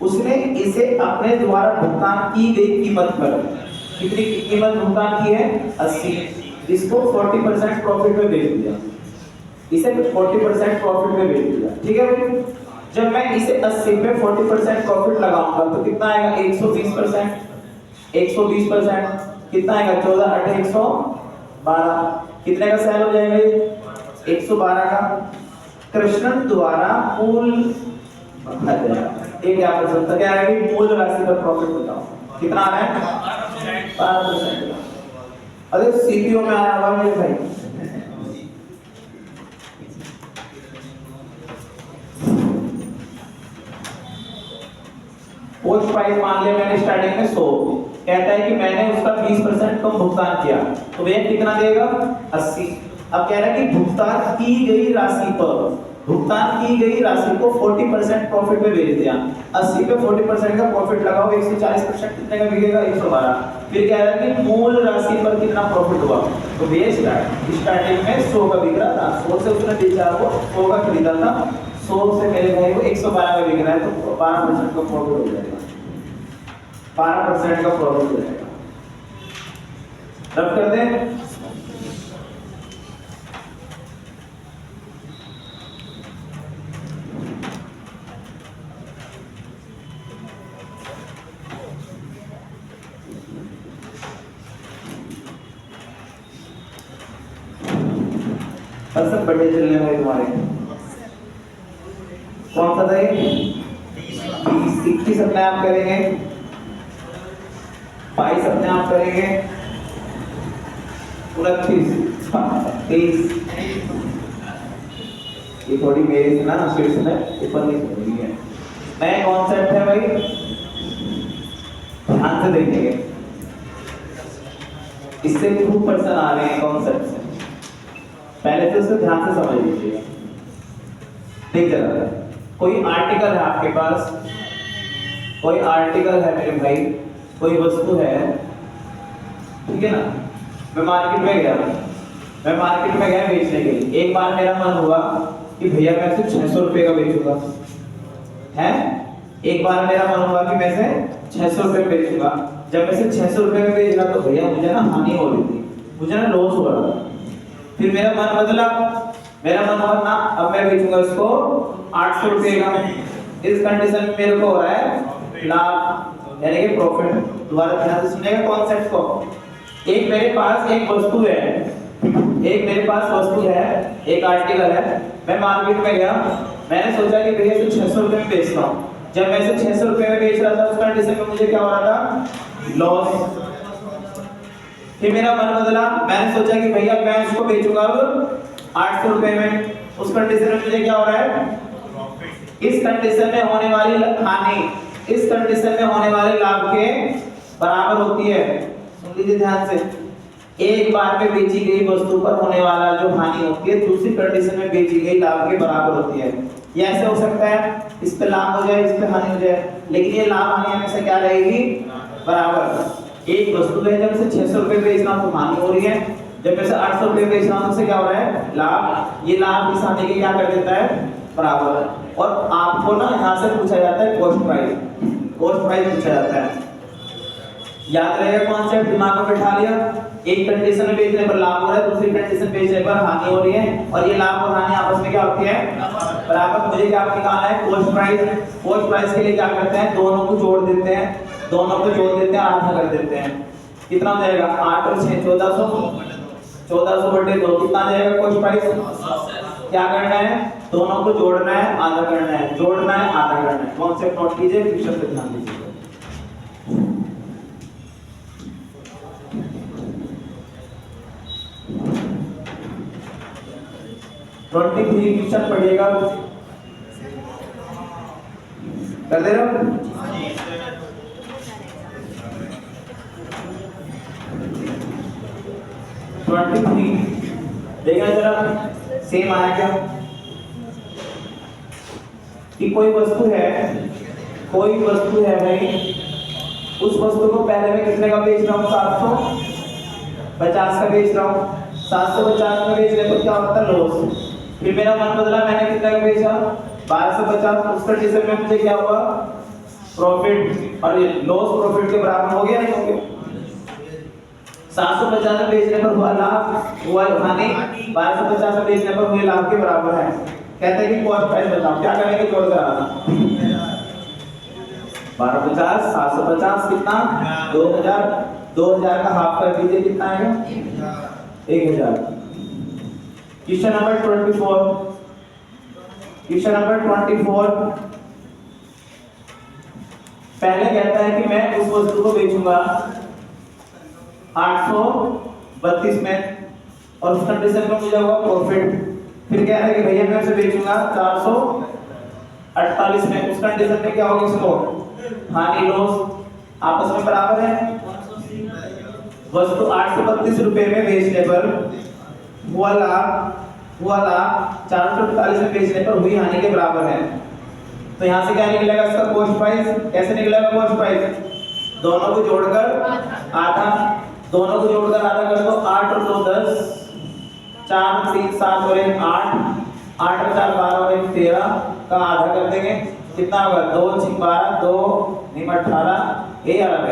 उसने इसे अपने द्वारा भुगतान की गई कीमत पर, कितनी कीमत भुगतान की है 80, इसको 40% प्रॉफिट में बेच दिया, इसे 40% प्रॉफिट में बेच दिया, ठीक है भाई। जब मैं इसे 80 पे 40% प्रॉफिट लगाऊंगा तो कितना आएगा 120%, 120% कितना आएगा 14 8 112, कितने का सेल हो जाएगा ये 112 का। कृष्णन द्वारा मूल एक क्या कर सकता, क्या है कि मूल राशि का प्रॉफिट बताओ कितना आ रहा है 12%। अरे सीपीओ में आया हुआ मेरे भाई, कॉस्ट प्राइस मान लिया मैंने स्टार्टिंग में 100, कहता है कि मैंने उसका 20% कम भुगतान किया, तो वह कितना देगा 80। अब कह रहा है कि भुगतान की गई राशि पर, भुगतान की गई राशि को 40% प्रॉफिट में बेच दिया, 80 पे 40% का प्रॉफिट लगाओ, 140% कितने का बिकेगा 112। फिर कह रहा है कि मूल राशि पर कितना प्रॉफिट हुआ, तो बेच स्टार्टिंग में 100 का बिक रहा था, 100 से उसने बेचा, वो 100 का खरीदा था, 100 से मेरे भाई को 112 का बिक रहा है, तो 12% का प्रॉफिट हो जाएगा, 12% का प्रॉफिट हो जाएगा। रब कर दें, परसेंट बटे चलने वाले तुम्हारे कौन सा था ये? 21 अपने आप करेंगे, 22 अपने आप करेंगे, 29 23। ये थोड़ी मेरी से ना शीर्ष में ऊपर नहीं सुन रही है। नया कॉन्सेप्ट है भाई, ध्यान से देखेंगे, इससे खूब पर्सन आ रहे हैं कॉन्सेप्ट से, पहले तो उसको ध्यान से समझ लीजिए। देख जरा, कोई आर्टिकल है आपके पास, कोई आर्टिकल है मेरे भाई, कोई वस्तु है, ठीक है ना। मैं मार्केट में गया बेचने के लिए। एक बार मेरा मन हुआ कि भैया मैं इसे 600 रुपए का बेचूंगा, है। एक बार मेरा मन हुआ कि मैं इसे 600 रुपए में बेचूंगा। जब मैं इसे 600 रुपए में बेच रहा तो भैया मुझे ना हानि हो रही थी, मुझे ना लॉस हो रहा था। फिर मेरा मन बदला, मेरा मन हुआ ना अब मैं बेचूंगा इसको 800 रुपए का। इस कंडीशन में मेरे को हो रहा है लाभ, यानी कि प्रॉफिट। दोबारा ध्यान से सुनिएगा कॉन्सेप्ट को। एक मेरे पास एक वस्तु है, एक आर्टिकल है। मैं मार्केट में गया, मैंने सोचा कि भैया इसे 600 रुपए में बेच रहा हूँ। जब मैं इसे 600 रुपए में बेच रहा था उस कंडीशन में मुझे क्या हो रहा था? लॉस। फिर मेरा मन बदला, मैंने सोचा कि भैया मैं इसको बेचूंगा अब 800 रुपए में। उस कंडीशन में मुझे क्या हो रहा है? इस कंडीशन में होने वाली हानि इस कंडीशन में होने वाले लाभ के बराबर होती है। सुन लीजिए ध्यान से, एक बार में बेची गई वस्तु पर होने वाला जो हानि होती है दूसरी कंडीशन में बेची गई लाभ के बराबर होती है। ये ऐसे हो सकता है इस पे लाभ हो जाए, इस पे हानि हो जाए, लेकिन ये लाभ हानि हमेशा क्या रहेगी? बराबर। एक वस्तु है, जब इसे 600 रुपए बेच रहा हूं तो हानि हो रही है, जब मैं इसे 800 रुपए बेच रहा हूं तो क्या हो रहा है? लाभ। ये लाभ इस हानि के क्या कर देता है? बराबर। और आपको ना यहां से पूछा जाता है कॉस्ट प्राइस पूछा जाता है। याद रहेगा कॉन्सेप्ट, दिमाग में बैठा लिया। एक कंडीशन में बेचने पर लाभ हो रहा है, दूसरी कंडीशन बेचने पर हानि हो रही है, और ये लाभ और हानि आपस में क्या होती है? बराबर। मुझे क्या निकालना है? कॉस्ट प्राइस के लिए क्या करते हैं? दोनों को जोड़ देते हैं, आधा कर देते हैं। कितना हो जाएगा? 8 और 6 1400 बटे 2 कितना आ जाएगा कॉस्ट प्राइस? क्या करना है? दोनों को जोड़ना है, आधा करना है, आधा करना है। कॉन्सेप्ट नोट कीजिए, पिक्चर पे ध्यान दीजिए। क्वेश्चन पढ़िएगा, कर दे रहे हो? देखना जरा सेम आया क्या? कि कोई वस्तु है भाई, उस वस्तु को पहले मैं कितने का बेच रहा हूँ? 750 का बेच रहा हूँ। 750 में बेचने पर क्या होता है? लॉस। फिर मेरा मन बदला, मैंने कितने का बेचा? 1250। उस कंडीशन में मुझे क्या हुआ? प्रॉफिट। और ये लॉस प्रॉफिट के बराबर हो गया नहीं हो गया? 750 में बेचने पर हुआ लाभ, हुआ हानि, 1250 में बेचने पर हुए लाभ के बराबर है। कहते हैं कि कॉस्ट प्राइस बताओ, क्या करेंगे? जोड़कर आना। 1250 750 कितना? 2000 का हाफ कर दीजिए, कितना आएगा? 1000। Question number 24। पहले कहता है कि मैं उस वस्तु को बेचूंगा 832 में, और उस कंडीशन में मुझे होगा प्रॉफिट। फिर कह रहा है कि भैया मैं उसे बेचूंगा 448 में, उस कंडीशन में क्या होगा? इसको हानि, लॉस आपस में बराबर है। वस्तु 832 रुपए में बेचने पर हुआ लाभ 448 में बेचने पर हुई हानि के बराबर है। तो यहाँ से क्या निकलेगा इसका कॉस्ट प्राइस? कैसे निकलेगा कॉस्ट प्राइस? दोनों को जोड़कर आधा कर दो। 8 और 2 10, 4 3 7 और 1 8, 8 और 4 12 और 1 13 का आधा कर देंगे। कितना होगा? 2 6 12, 2 9 18, ये आ रहा है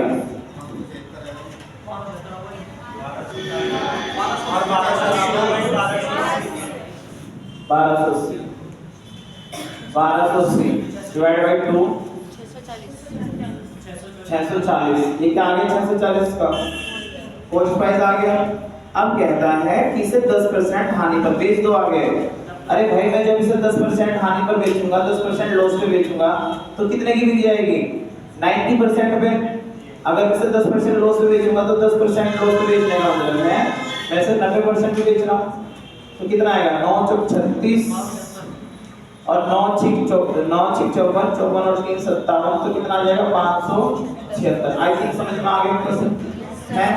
1280 डिवाइड बाय 2 640। ये क्या आ गया? 640 का कॉस्ट प्राइस आ गया। अब कहता है कि इसे 10% हानि पर बेच दो आगे। अरे भाई मैं जब इसे 10% हानि पर बेचूंगा, 10% लॉस पे बेचूंगा तो कितने की बिक जाएगी? 90% पे। अगर इसे 10% लॉस पे बेचूंगा तो 10% लॉस पे बेचने का मतलब है मैं इसे 90% पे बेच रहा हूं। तो कितना आएगा? 9 चौक 36 और 9 छिक 54, 54 और 3 57, तो कितना आ जाएगा? 576। आई थिंक समझ में आ गया क्वेश्चन है?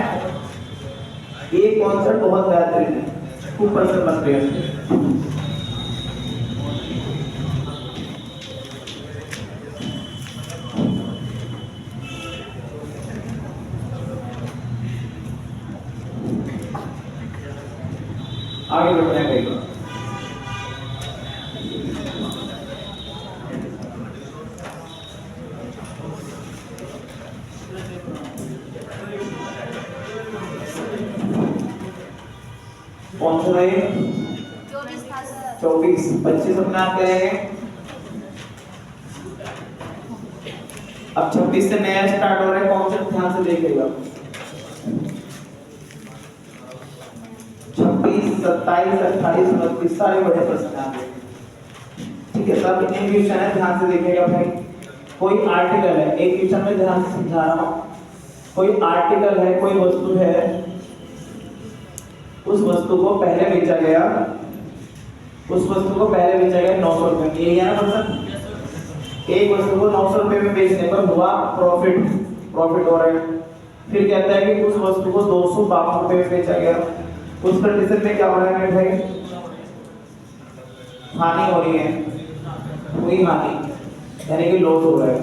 ये कॉन्सेप्ट बहुत बेहतरीन है, खूब परसेंट बन रही है। आगे बढ़ते हैं भाई। कौन सा है? 24 25 अपने आप करेंगे। अब 26 से नया स्टार्ट हो रहा है, कॉन्सेप्ट ध्यान से देखिएगा। 26 27 28 29 सारे बड़े प्रश्न आते हैं, ठीक है? सब इतने क्वेश्चन है, ध्यान से देखिएगा भाई। कोई आर्टिकल है, एक क्वेश्चन में ध्यान से समझा रहा हूं। कोई आर्टिकल है, कोई वस्तु है, उस वस्तु को पहले बेचा गया, उस वस्तु को पहले बेचा गया 900 रुपए में। ये है ना मतलब एक वस्तु को 900 रुपए में बेचने पर हुआ प्रॉफिट, प्रॉफिट हो रहा है। फिर कहता है कि उस वस्तु को 252 रुपए में बेचा गया। उस कंडीशन में क्या हो रहा है भाई? हानि हो रही है, पूरी हानि, यानी कि लॉस हो रहा है।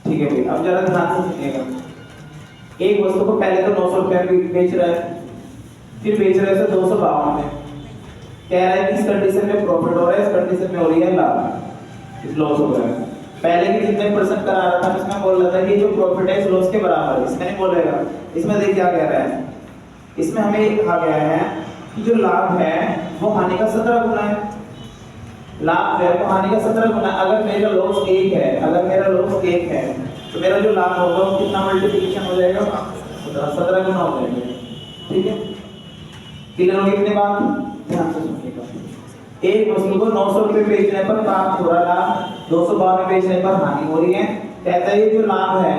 ठीक है भाई, अब जरा ध्यान से सुनिएगा। एक वस्तु को पहले तो 900 रुपए में बेच रहा है, फिर बेच रहा है 252 में। कह रहा है कि इस कंडीशन में प्रॉफिट हो रहा है, इस कंडीशन में हो रही है लाभ, इस लॉस हो रहा है। पहले की जितने परसेंट करा रहा था इसमें बोल रहा था कि जो प्रॉफिट है इस लॉस के बराबर है, इसमें नहीं बोलेगा। इसमें देख क्या कह रहा है, इसमें हमें ये कहा गया है कि जो लाभ है वो हानि का 17 गुना है। लाभ है वो हानि का 17 गुना। अगर मेरा लॉस 1 है, अगर मेरा लॉस 1 है तो मेरा जो लाभ होगा वो कितना मल्टीप्लिकेशन हो जाएगा? 17 गुना हो जाएगा। ठीक है, क्लियर होगी इतनी बात? ध्यान से सुनिएगा। एक वस्तु को 900 रुपए बेचने पर प्राप्त हो रहा लाभ 252 में बेचने पर हानि हो रही है। कहता है ये जो लाभ है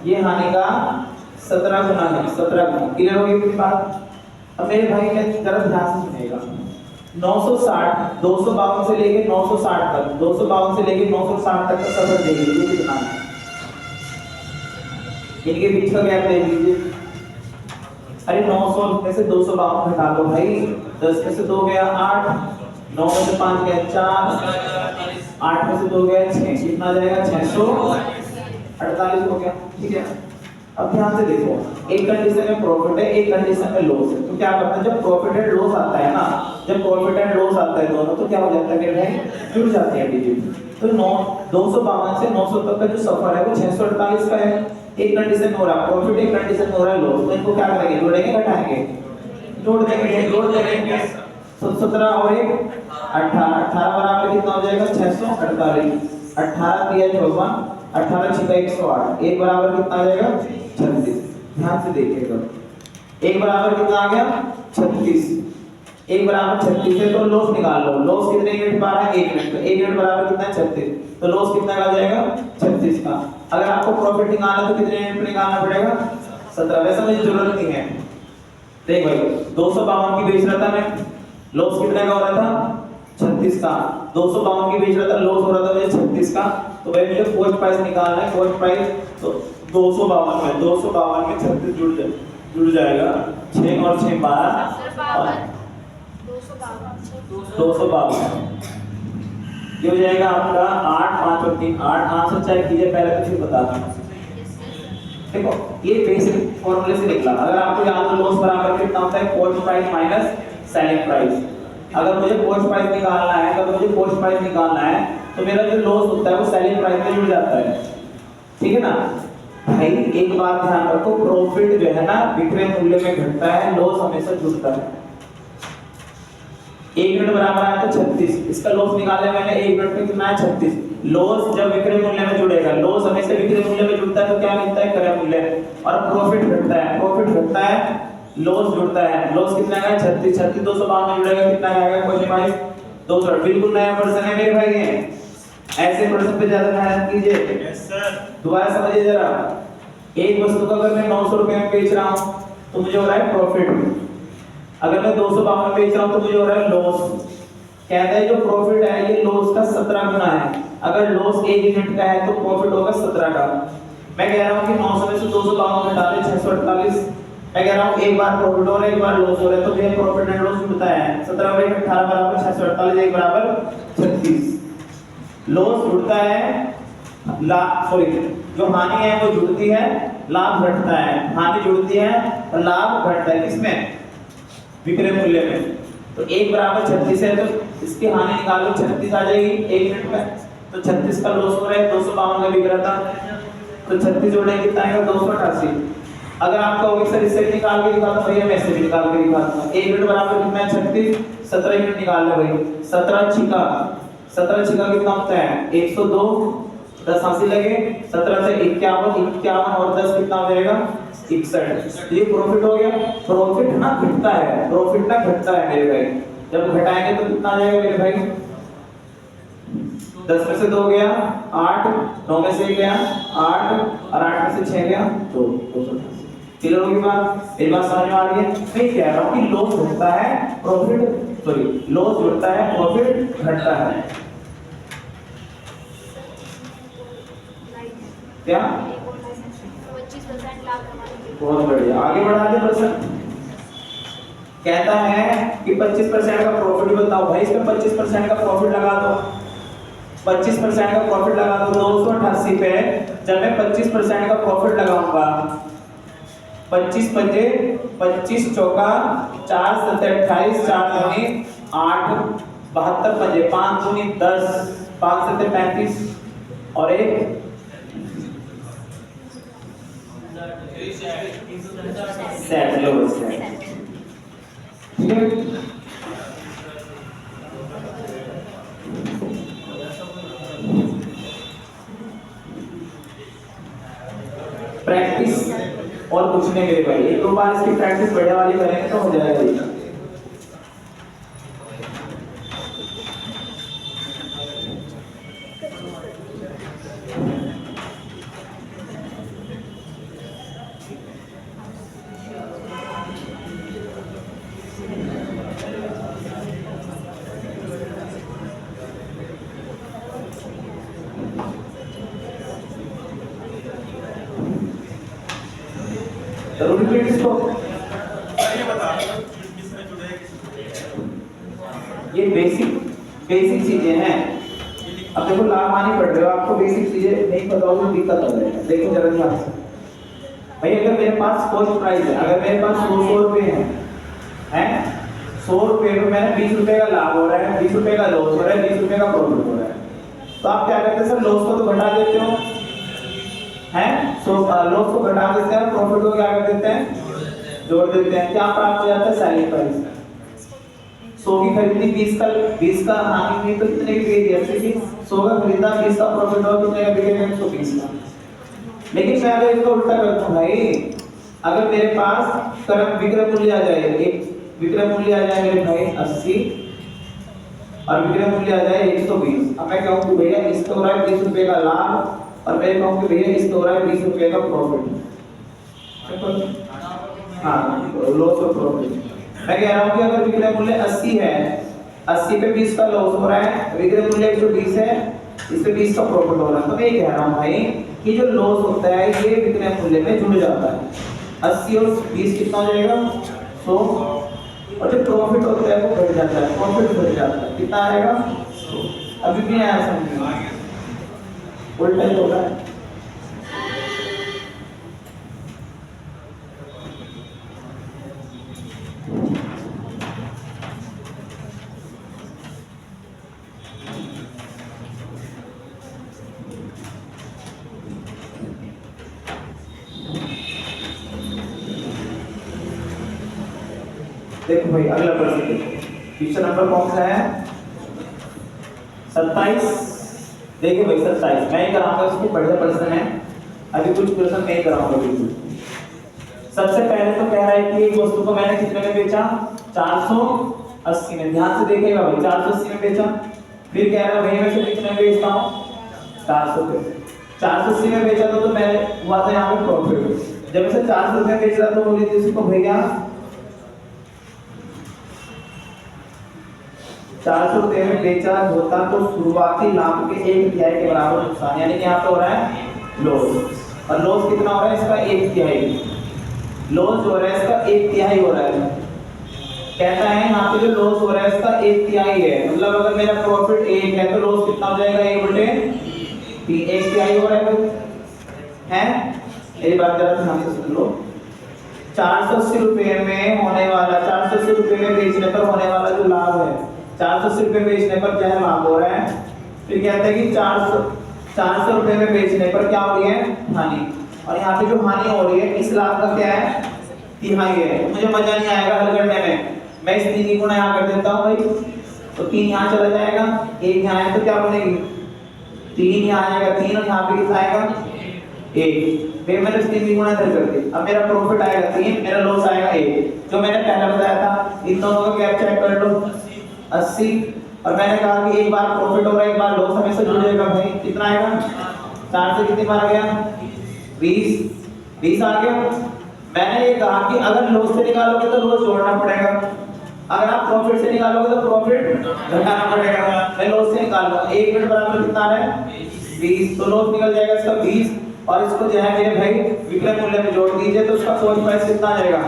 ये हानि का 17 गुना है, 17 गुना। क्लियर होगी इतनी बात? अब मेरे भाई ने जरा ध्यान से सुनिएगा। 960 252 से लेके 960 तक, 252 से लेके 960 तक का सफर देख लीजिए कितना है। इनके बीच का गैप देख लीजिए। अरे 900 में से 252 घटा लो भाई, 10 में से 2 गया 8, 9 में से 5 गया 4, 8 में से 2 गया 6, कितना जाएगा? 648 हो गया। ठीक है, अब ध्यान से देखो, एक कंडीशन में प्रॉफिट है, एक कंडीशन में लॉस है। तो क्या करते हैं जब प्रॉफिट एंड लॉस आता है ना, जब प्रॉफिट एंड लॉस आता है दोनों, तो क्या हो जाता है मेरे भाई? जुड़ जाते हैं डिजिट। तो 252 से 900 तक का जो सफर है वो 648 का है। एक कंडीशन में हो रहा है प्रॉफिट, एक कंडीशन में हो रहा है लॉस। तो इनको क्या करेंगे? जोड़ेंगे, घटाएंगे? जोड़ देंगे, जोड़ देंगे। 17 और 1 18, 18 बराबर कितना हो जाएगा? 648। 18 3 54, 18 6 108, एक बराबर कितना आ जाएगा? 36। ध्यान से देखिएगा, एक बराबर कितना आ गया? 36। एक बराबर 36 है तो लॉस निकाल लो। लॉस कितने यूनिट पा रहा है? 1 यूनिट। तो 1 यूनिट बराबर कितना है? 36। तो लॉस कितना का जाएगा? 36 का। अगर आपको प्रॉफिट निकालना है तो कितने यूनिट पे निकालना पड़ेगा? 17। वैसे मुझे जरूरत नहीं है। देख भाई 252 की बेच रहा था मैं, लॉस कितने का हो रहा था? 36 का। 252 की बेच रहा था, लॉस हो रहा था मुझे 36 का। तो भाई मुझे कॉस्ट प्राइस निकालना है। कॉस्ट प्राइस तो 252 में 36 जुड़ जाएगा। 6 और 6 12 252। ये हो जाएगा आपका 8 5 और 3 8। आंसर चेक कीजिए पहले तो फिर बता दूंगा। देखो ये बेसिक फॉर्मूले से निकला। अगर आपको याद हो लॉस बराबर कितना होता है? Cost price minus selling price. अगर मुझे कॉस्ट प्राइस निकालना है, अगर मुझे कॉस्ट प्राइस निकालना है तो मेरा जो लॉस होता है वो सेलिंग प्राइस में जुड़ जाता है। ठीक है ना भाई? एक बात ध्यान रखो, प्रॉफिट जो है ना विक्रय मूल्य में घटता है, लॉस हमेशा जुड़ता है। 1 यूनिट बराबर आया तो 36, इसका लॉस निकाले मैंने। 1 यूनिट पे कितना है? 36। लॉस जब विक्रय मूल्य में जुड़ेगा, लॉस हमेशा विक्रय मूल्य में जुड़ता है तो क्या मिलता है? क्रय मूल्य। और प्रॉफिट घटता है, प्रॉफिट घटता है, लॉस जुड़ता है। लॉस कितना का है? 36, 36 252 में जुड़ेगा, कितना का आएगा क्वेश्चन वाइज? 200। बिल्कुल नया पर्सन है मेरे भाई, ये ऐसे पर्सन पे ज्यादा मेहनत कीजिए। Yes sir. दोबारा समझिए जरा, एक वस्तु का अगर मैं 900 रुपए में बेच रहा हूं तो मुझे हो रहा है प्रॉफिट, अगर मैं 252 में बेच रहा हूं तो मुझे हो रहा है लॉस। कहता है जो प्रॉफिट है ये लॉस का 17 गुना है। अगर लॉस 1 यूनिट का है तो प्रॉफिट होगा 17 का। मैं कह रहा हूं कि 900 में से 252 घटा दें 648। मैं कह रहा हूं एक बार प्रॉफिट हो रहा है एक बार लॉस हो रहा है, तो ये प्रॉफिट एंड लॉस जुड़ता है। 17 और 1 18 बराबर 648, 1 बराबर 36। लॉस जुड़ता है, लाभ सॉरी जो हानि है वो जुड़ती है, लाभ घटता है। हानि जुड़ती है और लाभ घटता है, किसमें? विक्रय मूल्य में। तो 1 बराबर 36 है तो इसकी हानि निकालो, 36 आ जाएगी 1 यूनिट में। तो 36 का लॉस हो रहा है, 252 का बिक रहा था, तो 36 जोड़ने कितना आएगा? 288। अगर आप कहोगे सर इससे भी निकाल के दिखा दो, भैया मैं इससे भी निकाल के दिखाता हूं। 1 यूनिट बराबर कितना है? 36, 17 यूनिट निकाल ले भाई। 17 छिका, 17 छिका कितना होता है? 102, 10 80 लगे, 17 से 51, 51 और 10 कितना हो जाएगा? 61। ये प्रॉफिट हो गया। प्रॉफिट ना घटता है, प्रॉफिट ना घटता है मेरे भाई। जब घटाएंगे तो कितना आ जाएगा मेरे भाई? 10 में से 2 गया 8, 9 में से 1 गया 8 और 8 में से 6 गया 2, 288। क्लियर होगी बात? मेरी बात समझ में आ रही है? मैं कह रहा हूं कि लॉस घटता है, प्रॉफिट सॉरी लॉस जुड़ता है, प्रॉफिट घटता है। क्या? 25% लाभ कमाने। बहुत बढ़िया, आगे बढ़ा दे प्रश्न। कहता है कि 25% का प्रॉफिट बताओ। भाई इसमें 25% का प्रॉफिट लगा दो, 25% का प्रॉफिट लगा दो 288 पे। जब मैं 25% का प्रॉफिट लगाऊंगा, 25 पंजे 25 चौका 4 7 28, 4 दूनी 8, 72 पंजे 5 दूनी 10, 5 7 35 और 1 सेट। लो सेट, ठीक है। प्रैक्टिस और कुछ नहीं मेरे भाई, 1-2 बार इसकी प्रैक्टिस बढ़िया वाली करेंगे तो हो जाएगा ये। जरूर रिपीट इसको। ये बेसिक चीजें हैं। अब देखो लाभ हानि पढ़ रहे हो, आपको बेसिक चीजें नहीं पता हो तो दिक्कत हो जाएगी। देखो जरा ध्यान से भाई, अगर मेरे पास कॉस्ट प्राइस है, अगर मेरे पास 100 रुपए हैं 100 रुपए में मैंने 20 रुपए का लाभ हो रहा है, 20 रुपए का लॉस हो रहा है, 20 रुपए का प्रॉफिट हो रहा है, तो आप क्या करते हैं सर? लॉस को तो घटा देते हो हैं, सो लॉस को घटा देते हैं, प्रॉफिट को क्या कर देते हैं? जोड़ देते हैं। क्या प्राप्त हो जाता है? Selling price. 100 की खरीदी 20 का हानि हुई तो कितने की बिकेगी? जैसे कि 100 का खरीदा 20 का प्रॉफिट हो, कितने का बिकेगा? 120 का। लेकिन मैं अगर इसको उल्टा करता हूं भाई, अगर मेरे पास करम विक्रय मूल्य आ जाए, एक विक्रय मूल्य आ जाए मेरे भाई 80 और विक्रय मूल्य आ जाए 120। अब मैं कहूं कि भैया इसको हो रहा है 20 रुपए का लाभ और मैं कहूं कि भैया इसको हो रहा है 20 रुपए का प्रॉफिट। हाँ, लॉस और प्रॉफिट। मैं कह रहा हूं कि अगर विक्रय मूल्य 80 है, 80 पे 20 का लॉस हो रहा है, विक्रय मूल्य 120 है, इस पे 20 का प्रॉफिट हो रहा है, तो मैं ये कह रहा हूं भाई कि जो लॉस होता है ये विक्रय मूल्य में जुड़ जाता है। 80 और 20 कितना हो जाएगा? 100। और जो प्रॉफिट होता है वो बढ़ जाता है, प्रॉफिट बढ़ जाता है, कितना आएगा? अभी भी आया समझ, उल्टा ही होगा। देखो भाई अगला प्रश्न देखो, क्वेश्चन नंबर कौन सा है? 27। देखिए भाई 27 मैं ही कराऊंगा, इसको बढ़िया प्रश्न है। अभी कुछ प्रश्न नहीं कराऊंगा बिल्कुल। सबसे पहले तो कह रहा है कि एक वस्तु को मैंने कितने में बेचा, 480 में। ध्यान से देखिएगा भाई, 480 में बेचा। फिर कह रहा है भाई मैं से कितने में बेचता हूँ, 400 पे। 480 में बेचा तो मैंने हुआ था यहाँ पे प्रॉफिट। जब इसे 400 में बेच रहा तो बोली थी उसको भैया 400 रुपए में बेचा होता तो शुरुआती लाभ के 1/3 के बराबर नुकसान, यानी कि यहाँ पे हो रहा है लॉस। और लॉस कितना हो रहा है इसका, 1/3। लॉस हो रहा है इसका 1/3 हो रहा है। कहता है यहाँ पे जो लॉस हो रहा है इसका 1/3 है। मतलब अगर मेरा प्रॉफिट 1 है तो लॉस कितना हो जाएगा, 1/3। 1/3 हो रहा है मेरी बात जरा ध्यान से सुन लो। 480 रुपए में होने वाला, 480 रुपए में बेचने पर होने वाला जो लाभ है, 480 रुपए बेचने पर क्या लाभ हो रहा है। फिर कहते हैं कि 400 रुपए में बेचने पर क्या हो रही है, हानि। और यहाँ पे जो हानि हो रही है इस लाभ का क्या है, 1/3 है। मुझे मजा नहीं आएगा हल करने में, मैं इस 3 की गुणा यहाँ कर देता हूँ भाई, तो 3 यहाँ चला जाएगा, 1 यहाँ है तो क्या बनेगी, 3 यहाँ आएगा, 3 और यहाँ पे कितना आएगा, 1। फिर मैंने इस 3 की गुणा इधर कर दी। अब मेरा प्रॉफिट आएगा 3, मेरा लॉस आएगा 1। जो मैंने पहले बताया था, इन दोनों का गैप चेक कर लो, 80। और मैंने कहा कि एक बार प्रॉफिट हो रहा है, एक बार लॉस हमेशा जुड़ेगा भाई। कितना आएगा, 4 से कितनी बार आ गया, 20 आ गया। मैंने ये कहा कि अगर लॉस से निकालोगे तो लॉस जोड़ना पड़ेगा, अगर आप प्रॉफिट से निकालोगे तो प्रॉफिट घटाना पड़ेगा। मैं लॉस से निकाल रहा हूं, 1 यूनिट बराबर कितना आ रहा है, 20। तो लॉस निकल जाएगा इसका 20, और इसको जो है मेरे भाई विक्रय मूल्य में जोड़ दीजिए तो उसका कॉस्ट प्राइस कितना आ जाएगा,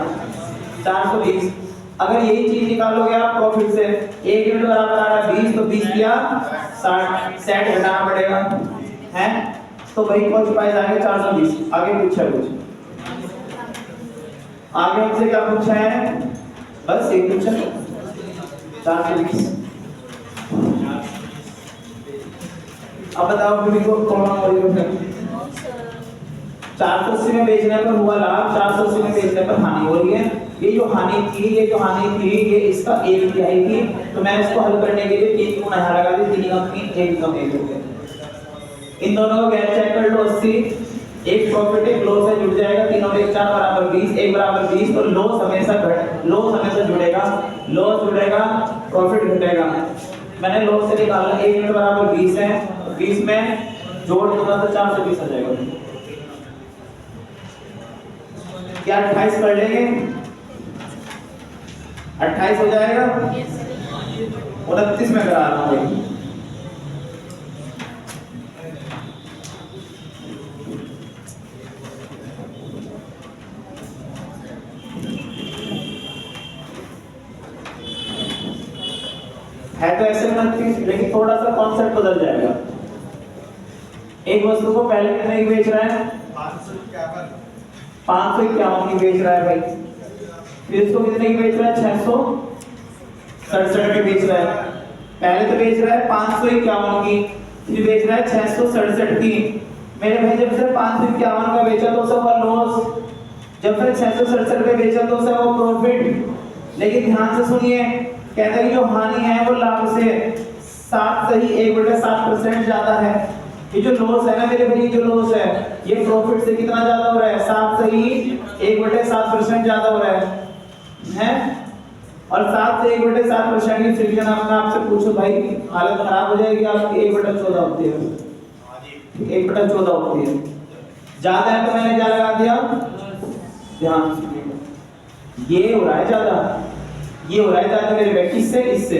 420। अगर यही चीज निकालोगे आप प्रॉफिट से, 1 यूनिट बराबर आ रहा है 20, तो 20 किया 60 घटाना पड़ेगा है, तो वही कॉस्ट प्राइस आएगा 420। आगे पूछा कुछ, आगे हमसे क्या पूछा है, बस एक पूछा 420। अब बताओ फिर को कौन हो रही है, 480 में बेचने पर हुआ लाभ, 480 में बेचने पर हानि हो रही है। ये जो हानि थी ये इसका 1/3 थी, तो मैं इसको हल करने के लिए 3 गुना यहाँ लगा दी, 3 का 3 1 कम 1 हो गया। इन दोनों को गैप चेक कर लो, 80। एक प्रॉफिट एक लॉस है, जुड़ जाएगा, 3 और 1 4 बराबर 20, 1 बराबर 20। तो लॉस हमेशा जुड़ेगा, लॉस जुड़ेगा, प्रॉफिट घटेगा। मैंने लॉस से निकाला, 1 यूनिट बराबर 20 है, तो 20 में जोड़ दूंगा तो 420 आ जाएगा। क्या 28 कर लेंगे, 28 हो जाएगा, 29 में करा रहा हूँ भाई। है तो ऐसे 29, लेकिन थोड़ा सा कॉन्सेप्ट बदल जाएगा। एक वस्तु को पहले कितने की बेच रहा है, 551 की बेच रहा है भाई। फिर इसको कितने की बेच रहा है, 667 की बेच रहा है। पहले तो बेच रहा है 551 की, फिर बेच रहा है 667 की। मेरे भाई जब से 551 का बेचा तो उसका लॉस, जब फिर 667 पे बेचा तो उसका वो प्रॉफिट। लेकिन ध्यान से सुनिए, कहता है कि जो हानि है वो लाभ से 1/7% ज्यादा है। ये जो लॉस है ना मेरे भाई, जो लॉस है ये प्रॉफिट से कितना ज्यादा हो रहा है, 1/7% ज्यादा हो रहा है। और 7 से 1/7% की फ्रिक्शन आपसे पूछो भाई, हालत खराब हो जाएगी आपकी। 1/14 होती है, 1/14 होती है। ज्यादा है तो मैंने क्या लगा दिया, ध्यान से, ये हो रहा है ज्यादा, ये हो रहा है ज्यादा मेरे भाई। किससे, इससे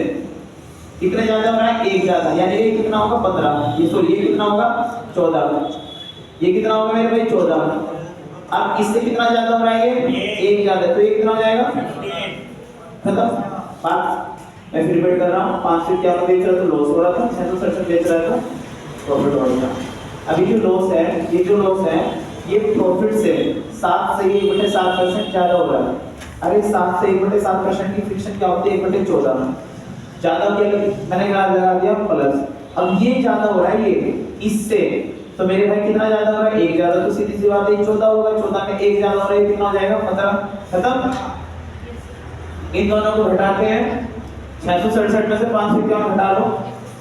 कितने ज्यादा हो रहा है, 1 ज्यादा, यानी ये कितना होगा 15, ये सॉरी ये कितना होगा 14, ये कितना होगा मेरे भाई 14। अब इससे कितना ज्यादा हो रहा है, ये 1 ज्यादा, तो ये कितना हो जाएगा, खत्म बात। मैं फिर रिपीट कर रहा हूँ, 5 से क्या बेच रहा तो लॉस हो रहा था, 667 बेच रहा था प्रॉफिट हो रहा था। अभी जो लॉस है, ये जो लॉस है ये प्रॉफिट से 7 से 1/7% ज्यादा हो रहा है। अरे 7 से 1/7% की फ्रिक्शन क्या होती है, 1/14 ज्यादा क्या, मैंने लगा दिया प्लस। अब ये ज्यादा हो रहा है ये इससे, तो मेरे भाई कितना ज्यादा हो रहा है, 1 ज्यादा, तो सीधी सी बात है 14 होगा, 14 में 1 ज्यादा हो रहा है, कितना हो जाएगा 15, खत्म। इन दोनों को घटाते हैं, 667 में से 551 घटा लो,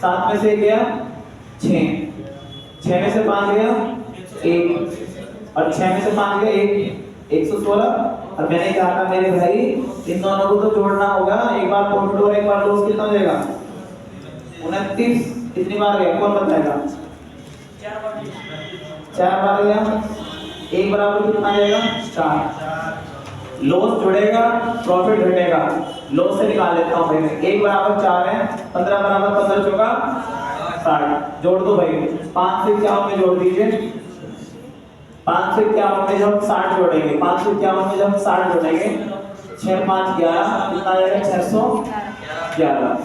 7 में से गया 6, 6 में से 5 गया 1, और 6 में से 5 गया 1, 116। और मैंने कहा था मेरे भाई इन दोनों को तो जोड़ना होगा, एक बार प्रॉफिट और एक बार लॉस कितना हो जाएगा 29। कितनी बार गया कौन बताएगा? 4 बार गया। एक बराबर कितना आ जाएगा 4। लॉस जुड़ेगा प्रॉफिट घटेगा, लॉस से निकाल लेता हूं भाई मैं। 1 बराबर 4 है, 15 बराबर 15 चौका 60। जोड़ दो भाई, 5 से 51 में जोड़ दीजिए। 5 से 51 में जब 60 जोड़ेंगे, 5 से 51 में जब 60 जोड़ेंगे 6 5 11 कितना आ जाएगा 611।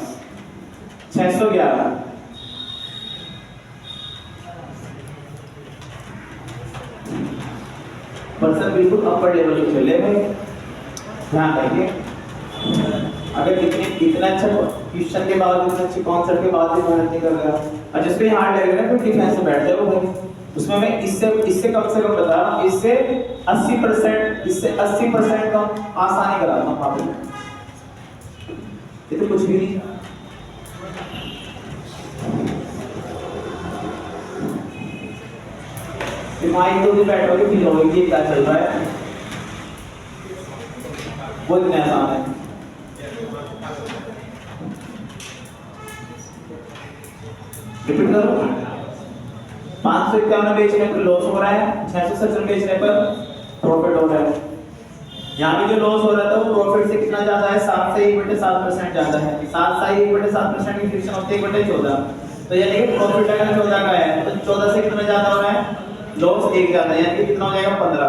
611 पर्सन बिल्कुल अपर लेवल पे चले भाई, ध्यान रखिए। अगर इतना अच्छा क्वेश्चन के बाद, इतना अच्छे कॉन्सेप्ट के बाद भी मेहनत नहीं कर रहा और जिसपे हार्ड लग रहा है, तो डिफेंस में बैठ जाओ भाई। उसमें मैं इससे कम से कम बता रहा हूँ, इससे 80% कम आसानी कराता हूँ वहाँ पे। ये तो कुछ भी नहीं। दिमाग तो भी बैठोगे फिर क्या चल रहा है, वो इतना आसान है। रिपीट करो, 551 बेचने पर लॉस हो रहा है, 670 बेचने पर प्रॉफिट हो रहा है। यहाँ पे जो लॉस हो रहा था वो प्रॉफिट से कितना ज्यादा है? 7 से 1/7% ज्यादा है। 7 से 1/7% की फ्रिक्शन होती है 1/14। तो यानी कि प्रॉफिट अगर 14 का है तो 14 से कितना ज्यादा हो रहा है? लॉस 1 ज्यादा है, यानी कि कितना हो जाएगा 15।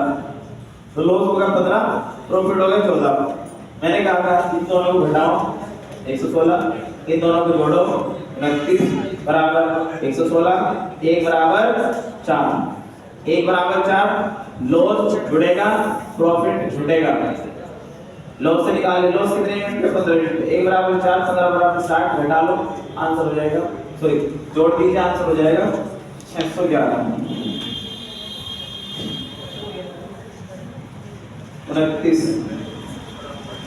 तो लॉस होगा 15, प्रॉफिट होगा 14। मैंने कहा था इन दोनों को घटाओ 116, इन दोनों को जोड़ो 29 बराबर 116, 1 बराबर 4। 1 बराबर 4, लॉस जुड़ेगा प्रॉफिट जुड़ेगा। लॉस से निकाले, लॉस कितने यूनिट पे? 15 यूनिट पे। 1 बराबर 4, 15 बराबर 60, घटा लो आंसर हो जाएगा, सॉरी जोड़ दीजिए आंसर हो जाएगा 611। 29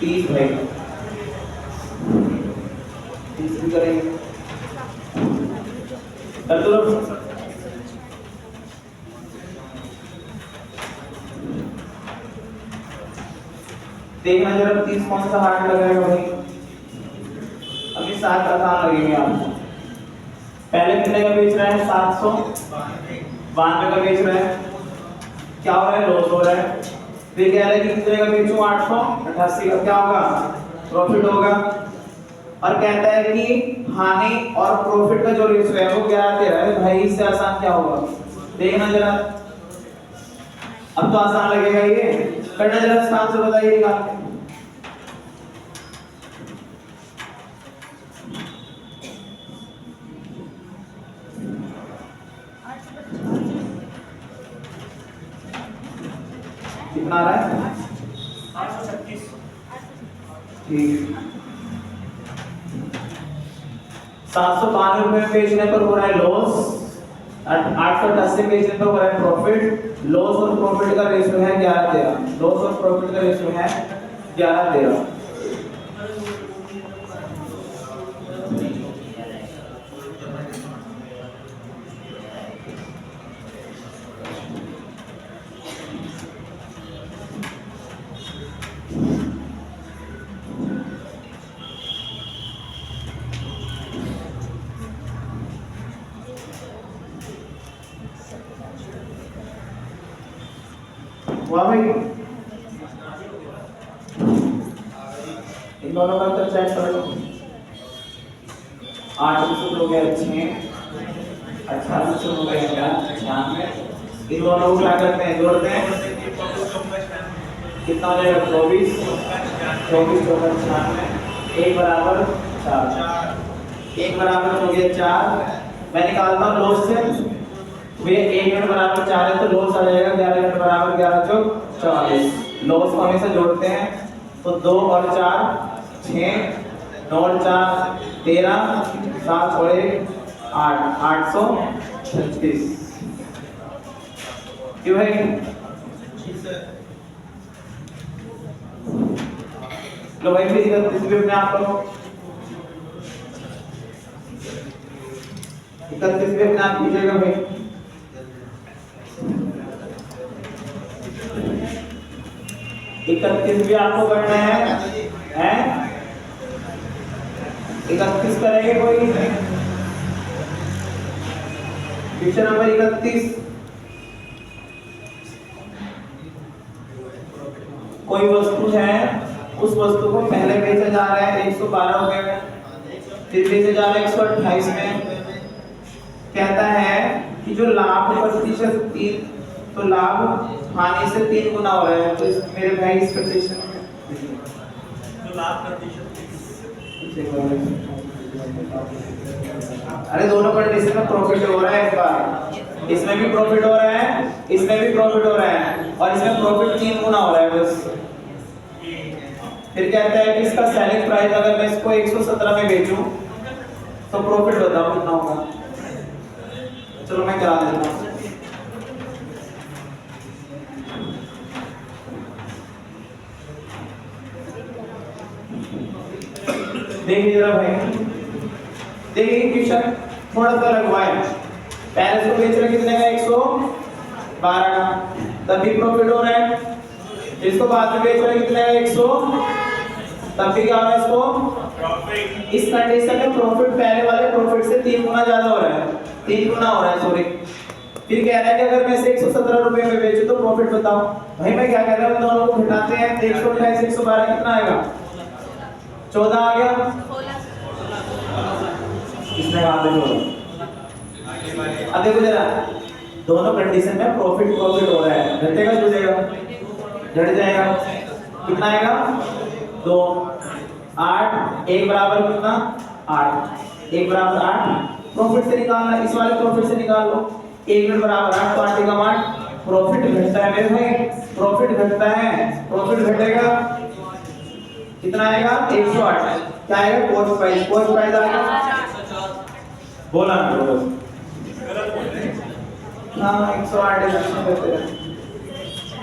30 है, 30 भी करेंगे कर दो। देखना जरा 30 कौन सा हार्ड लगेगा भाई। अभी 7 आसान लगेंगे आपको। पहले कितने का बेच रहा है? 792 का बेच रहा है। क्या हो रहा है? लॉस हो रहा है। फिर कह रहा है कि कितने का बेचूं? 888 का। क्या होगा? प्रॉफिट होगा। और कहता है कि हानि और प्रॉफिट का जो रेशियो है वो 11-13 है। भाई इससे आसान क्या होगा? देखना जरा, अब तो आसान लगेगा ये। करना जरा इसका आंसर बताइए निकाल के। कितना आ रहा है? 836। ठीक, 792 रुपए बेचने पर हो रहा है लॉस, 888 बेचने पर हो रहा है प्रॉफिट। लॉस और प्रॉफिट का रेशियो है 11-13। लॉस और प्रॉफिट का रेशियो है 11-13। वाह भाई, इन दोनों का तो चेक कर लो। 8 हो गया 6, 18 हो गया 96। इन दोनों को क्या करते हैं? जोड़ते हैं। कितना हो जाएगा? 24 24 चौका 96। 1 बराबर 4। 1 बराबर हो गया 4। मैं निकालता हूँ लॉस से। वे 1 यूनिट बराबर 4 है तो लॉस आ जाएगा 11 यूनिट बराबर 11 चौक 44। लॉस को हमेशा जोड़ते हैं तो 2 और 4 6, 9 और 4 13, 7 और 1 8, 836। क्यों भाई? लो भाई फिर 31 भी अपने आप करो। 31 भी अपने आप कीजिएगा भाई। 31 भी आपको करना है, हैं? 31 करेंगे कोई? क्वेश्चन नंबर 31, कोई वस्तु है, उस वस्तु को पहले बेचा जा रहा है 112 रुपए में, फिर बेचा जा रहा है 128 में। कहता है कि जो लाभ प्रतिशत 3, तो लाभ हानि से 3 गुना हो रहा है। तो मेरे भाई इस कंडीशन में जो लाभ प्रतिशत, अरे दोनों कंडीशन में प्रॉफिट हो रहा है इस बार, इसमें भी प्रॉफिट हो रहा है, इसमें भी प्रॉफिट हो रहा है, और इसमें प्रॉफिट 3 गुना हो रहा है बस। फिर कहता है कि इसका सेलिंग प्राइस अगर मैं इसको 117 में बेचूं तो प्रॉफिट बताओ कितना होगा। चलो मैं करा देता हूं। देखिए जरा भाई, देखिए क्वेश्चन थोड़ा सा लगवा है। पहले इसको बेच रहे कितने का, 112 का, तब भी प्रॉफिट हो रहा है। इसको बाद में बेच रहे कितने का, 100, तब भी क्या हो रहा है इसको प्रॉफिट। इस कंडीशन में प्रॉफिट पहले वाले प्रॉफिट से 3 गुना ज्यादा हो रहा है, 3 गुना हो रहा है, सॉरी। फिर कह रहा है कि अगर मैं इसे 117 रुपए में बेचूं तो प्रॉफिट बताओ। भाई मैं क्या कह रहा हूं, इन दोनों को घटाते हैं, 128 112 कितना आएगा, 14 आ गया। 16 इसमें कहां पे होगा, अब देखो जरा, दोनों कंडीशन में प्रॉफिट हो रहा है, घटेगा जुड़ेगा, घट जाएगा, कितना आएगा 2, 8, 1 बराबर कितना 8, 1 बराबर 8। प्रॉफिट से निकालना, इस वाले प्रॉफिट से निकाल लो, 1 यूनिट बराबर 8, तो 8 का 8। प्रॉफिट घटता है मेरे भाई, प्रॉफिट घटता है, प्रॉफिट घटेगा कितना आएगा 108। क्या आएगा, कॉस्ट प्राइस, कॉस्ट प्राइस आएगा, बोला ना बोलो, हाँ 108 करते हैं।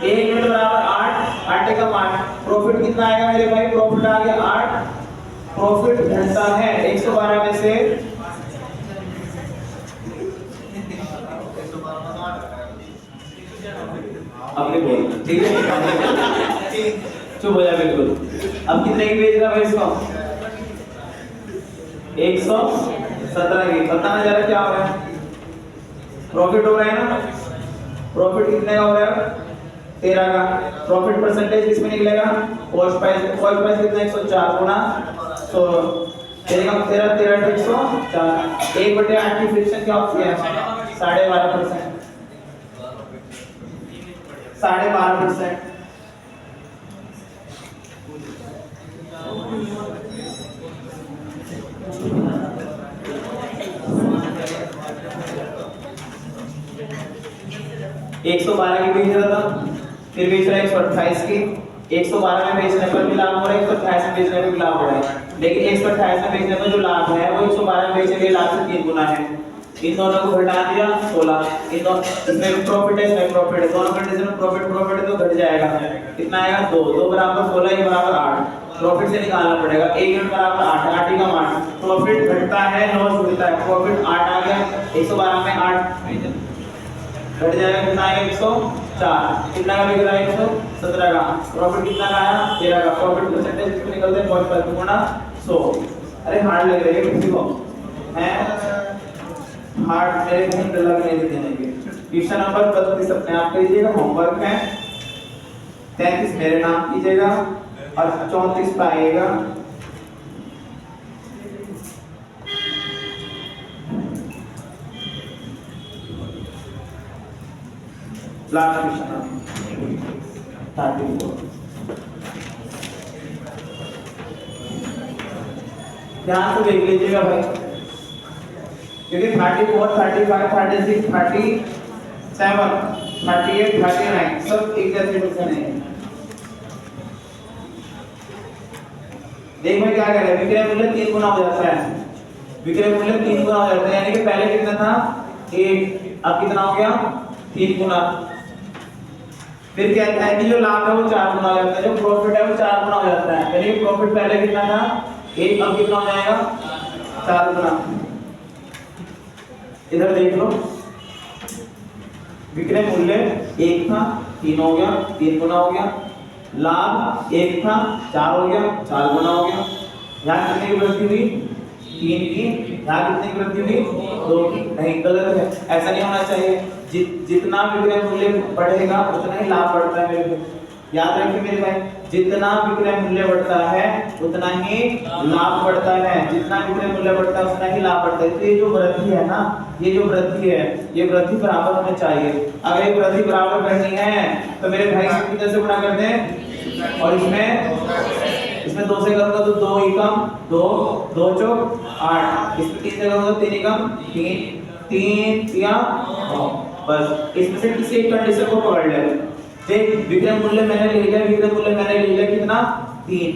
1 यूनिट बराबर 8, 8 का 8। प्रॉफिट कितना आएगा मेरे भाई, प्रॉफिट आ गया 8। प्रॉफिट घटता है 112 में से, अपने बोल, ठीक है, चुप हो जा बिल्कुल। अब कितने की बेच रहा है इसको, 117 की। बताना जरा क्या हो रहा है, प्रॉफिट हो रहा है ना, प्रॉफिट कितने का हो रहा है 13 का। प्रॉफिट परसेंटेज किसमें निकलेगा, कॉस्ट प्राइस, कॉस्ट प्राइस कितना 104 गुना 100, 13 13 104, 1/8 की फ्रिक्शन क्या होती है 12.5%, 12.5%। एक 112 की बेच रहा था, फिर बेच रहा है 128 की। 112 में बेचने पर भी लाभ हो रहा है, 128 में बेचने पर भी लाभ हो रहा है, लेकिन 128 में बेचने पर जो लाभ है वो 112 में बेचने के लाभ से 3 गुना है। इन दोनों को घटा दिया 16, इन दोनों, इसमें भी प्रॉफिट है, इसमें प्रॉफिट है, दोनों कंडीशन में प्रॉफिट है तो घट जाएगा, कितना आएगा 2, 2 बराबर 16, 1 बराबर 8। प्रॉफिट से निकालना पड़ेगा, 1 यूनिट बराबर 8, 8 का 8। प्रॉफिट घटता है, लॉस बढ़ता है, प्रॉफिट 8 आ गया, 112 में 8 घट जाएगा, कितना आएगा 104। कितना का बिक रहा है 117 का। प्रॉफिट कितना का आया 13 का। प्रॉफिट परसेंटेज कितने निकलते हैं 5 गुना 100। अरे हार्ड लग रही है किसी को, हैं हार्ड मेरे को डर लग नहीं देने के। क्वेश्चन नंबर 32 अपने आप कीजिएगा, होमवर्क है। 33 मेरे नाम कीजिएगा और 34 पाइएगा। Last question 34। ध्यान से देख लीजिएगा भाई, क्योंकि 34, 35, 36, 37, 38, 39 सब एक जैसे क्वेश्चन है। देख भाई क्या कर रहे हैं, विक्रय मूल्य 3 गुना हो जाता है, विक्रय मूल्य 3 गुना हो जाता है, यानी कि पहले कितना था 1, अब कितना हो गया 3 गुना। फिर कहता है कि जो लाभ है वो 4 गुना हो जाता है, जो प्रॉफिट है वो 4 गुना हो जाता है, यानी कि प्रॉफिट पहले कितना था 1, अब कितना हो जाएगा 4 गुना। इधर देख लो, विक्रय मूल्य 1 था, 3 हो गया, 3 गुना हो गया, लाभ 1 था, 4 हो गया, 4 गुना हो गया। यहाँ कितने की वृद्धि हुई? 3 की। यहाँ कितने की वृद्धि हुई? 2 की। नहीं, गलत है, ऐसा नहीं होना चाहिए। जितना विक्रय मूल्य बढ़ेगा उतना ही लाभ बढ़ता है मेरे भाई। याद रखिए मेरे भाई, जितना विक्रय मूल्य बढ़ता है उतना ही लाभ बढ़ता है। जितना विक्रय मूल्य बढ़ता है उतना ही लाभ बढ़ता है। तो ये जो वृद्धि है ना, ये जो वृद्धि है, ये वृद्धि बराबर होनी चाहिए। अगर ये वृद्धि बराबर करनी है तो मेरे भाई से कितने से गुणा कर दें, और इसमें 2 से करूंगा तो 2 एकम 2, 2 चौक 8, इसमें 3 से करूंगा 3 एकम 3, 3 या 9। बस इसमें से किसी एक कंडीशन को पकड़ ले। देख, विक्रय मूल्य मैंने ले लिया, विक्रय मूल्य मैंने ले लिया कितना? 3।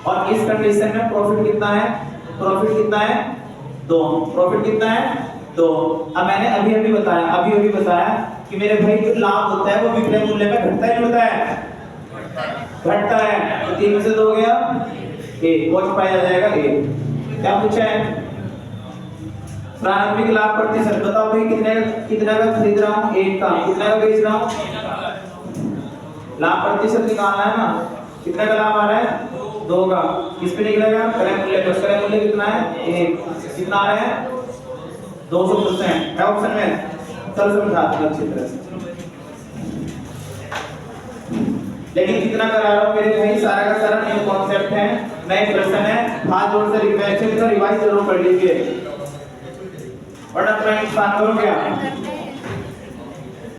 और इस कंडीशन में प्रॉफिट कितना है? प्रॉफिट कितना है? 2। प्रॉफिट कितना है? 2। अब मैंने अभी बताया कि मेरे भाई जो लाभ होता है वो विक्रय मूल्य में घटता है, होता है घटता है। तो 3 में से 2 गया 1, कॉस्ट पाया जाएगा 1। क्या पूछा है? प्रारंभिक लाभ प्रतिशत बताओ भाई, कितने का खरीद रहा हूँ? 1 का। कितने का बेच रहा हूँ? लाभ प्रतिशत निकालना है ना, कितने का लाभ आ रहा है? 2 का। किस पे निकलेगा? क्रय मूल्य पर। क्रय मूल्य कितना है? 1। कितना आ रहा है? 200% है ऑप्शन में। चल समझाते हैं अच्छी तरह से। लेकिन कितना करा रहा हूं मेरे भाई, सारा का सारा न्यू कॉन्सेप्ट है, नए प्रश्न है, हाथ जोड़ से रिवाइज जरूर कर लीजिए, वरना तुम्हारा नुकसान हो गया।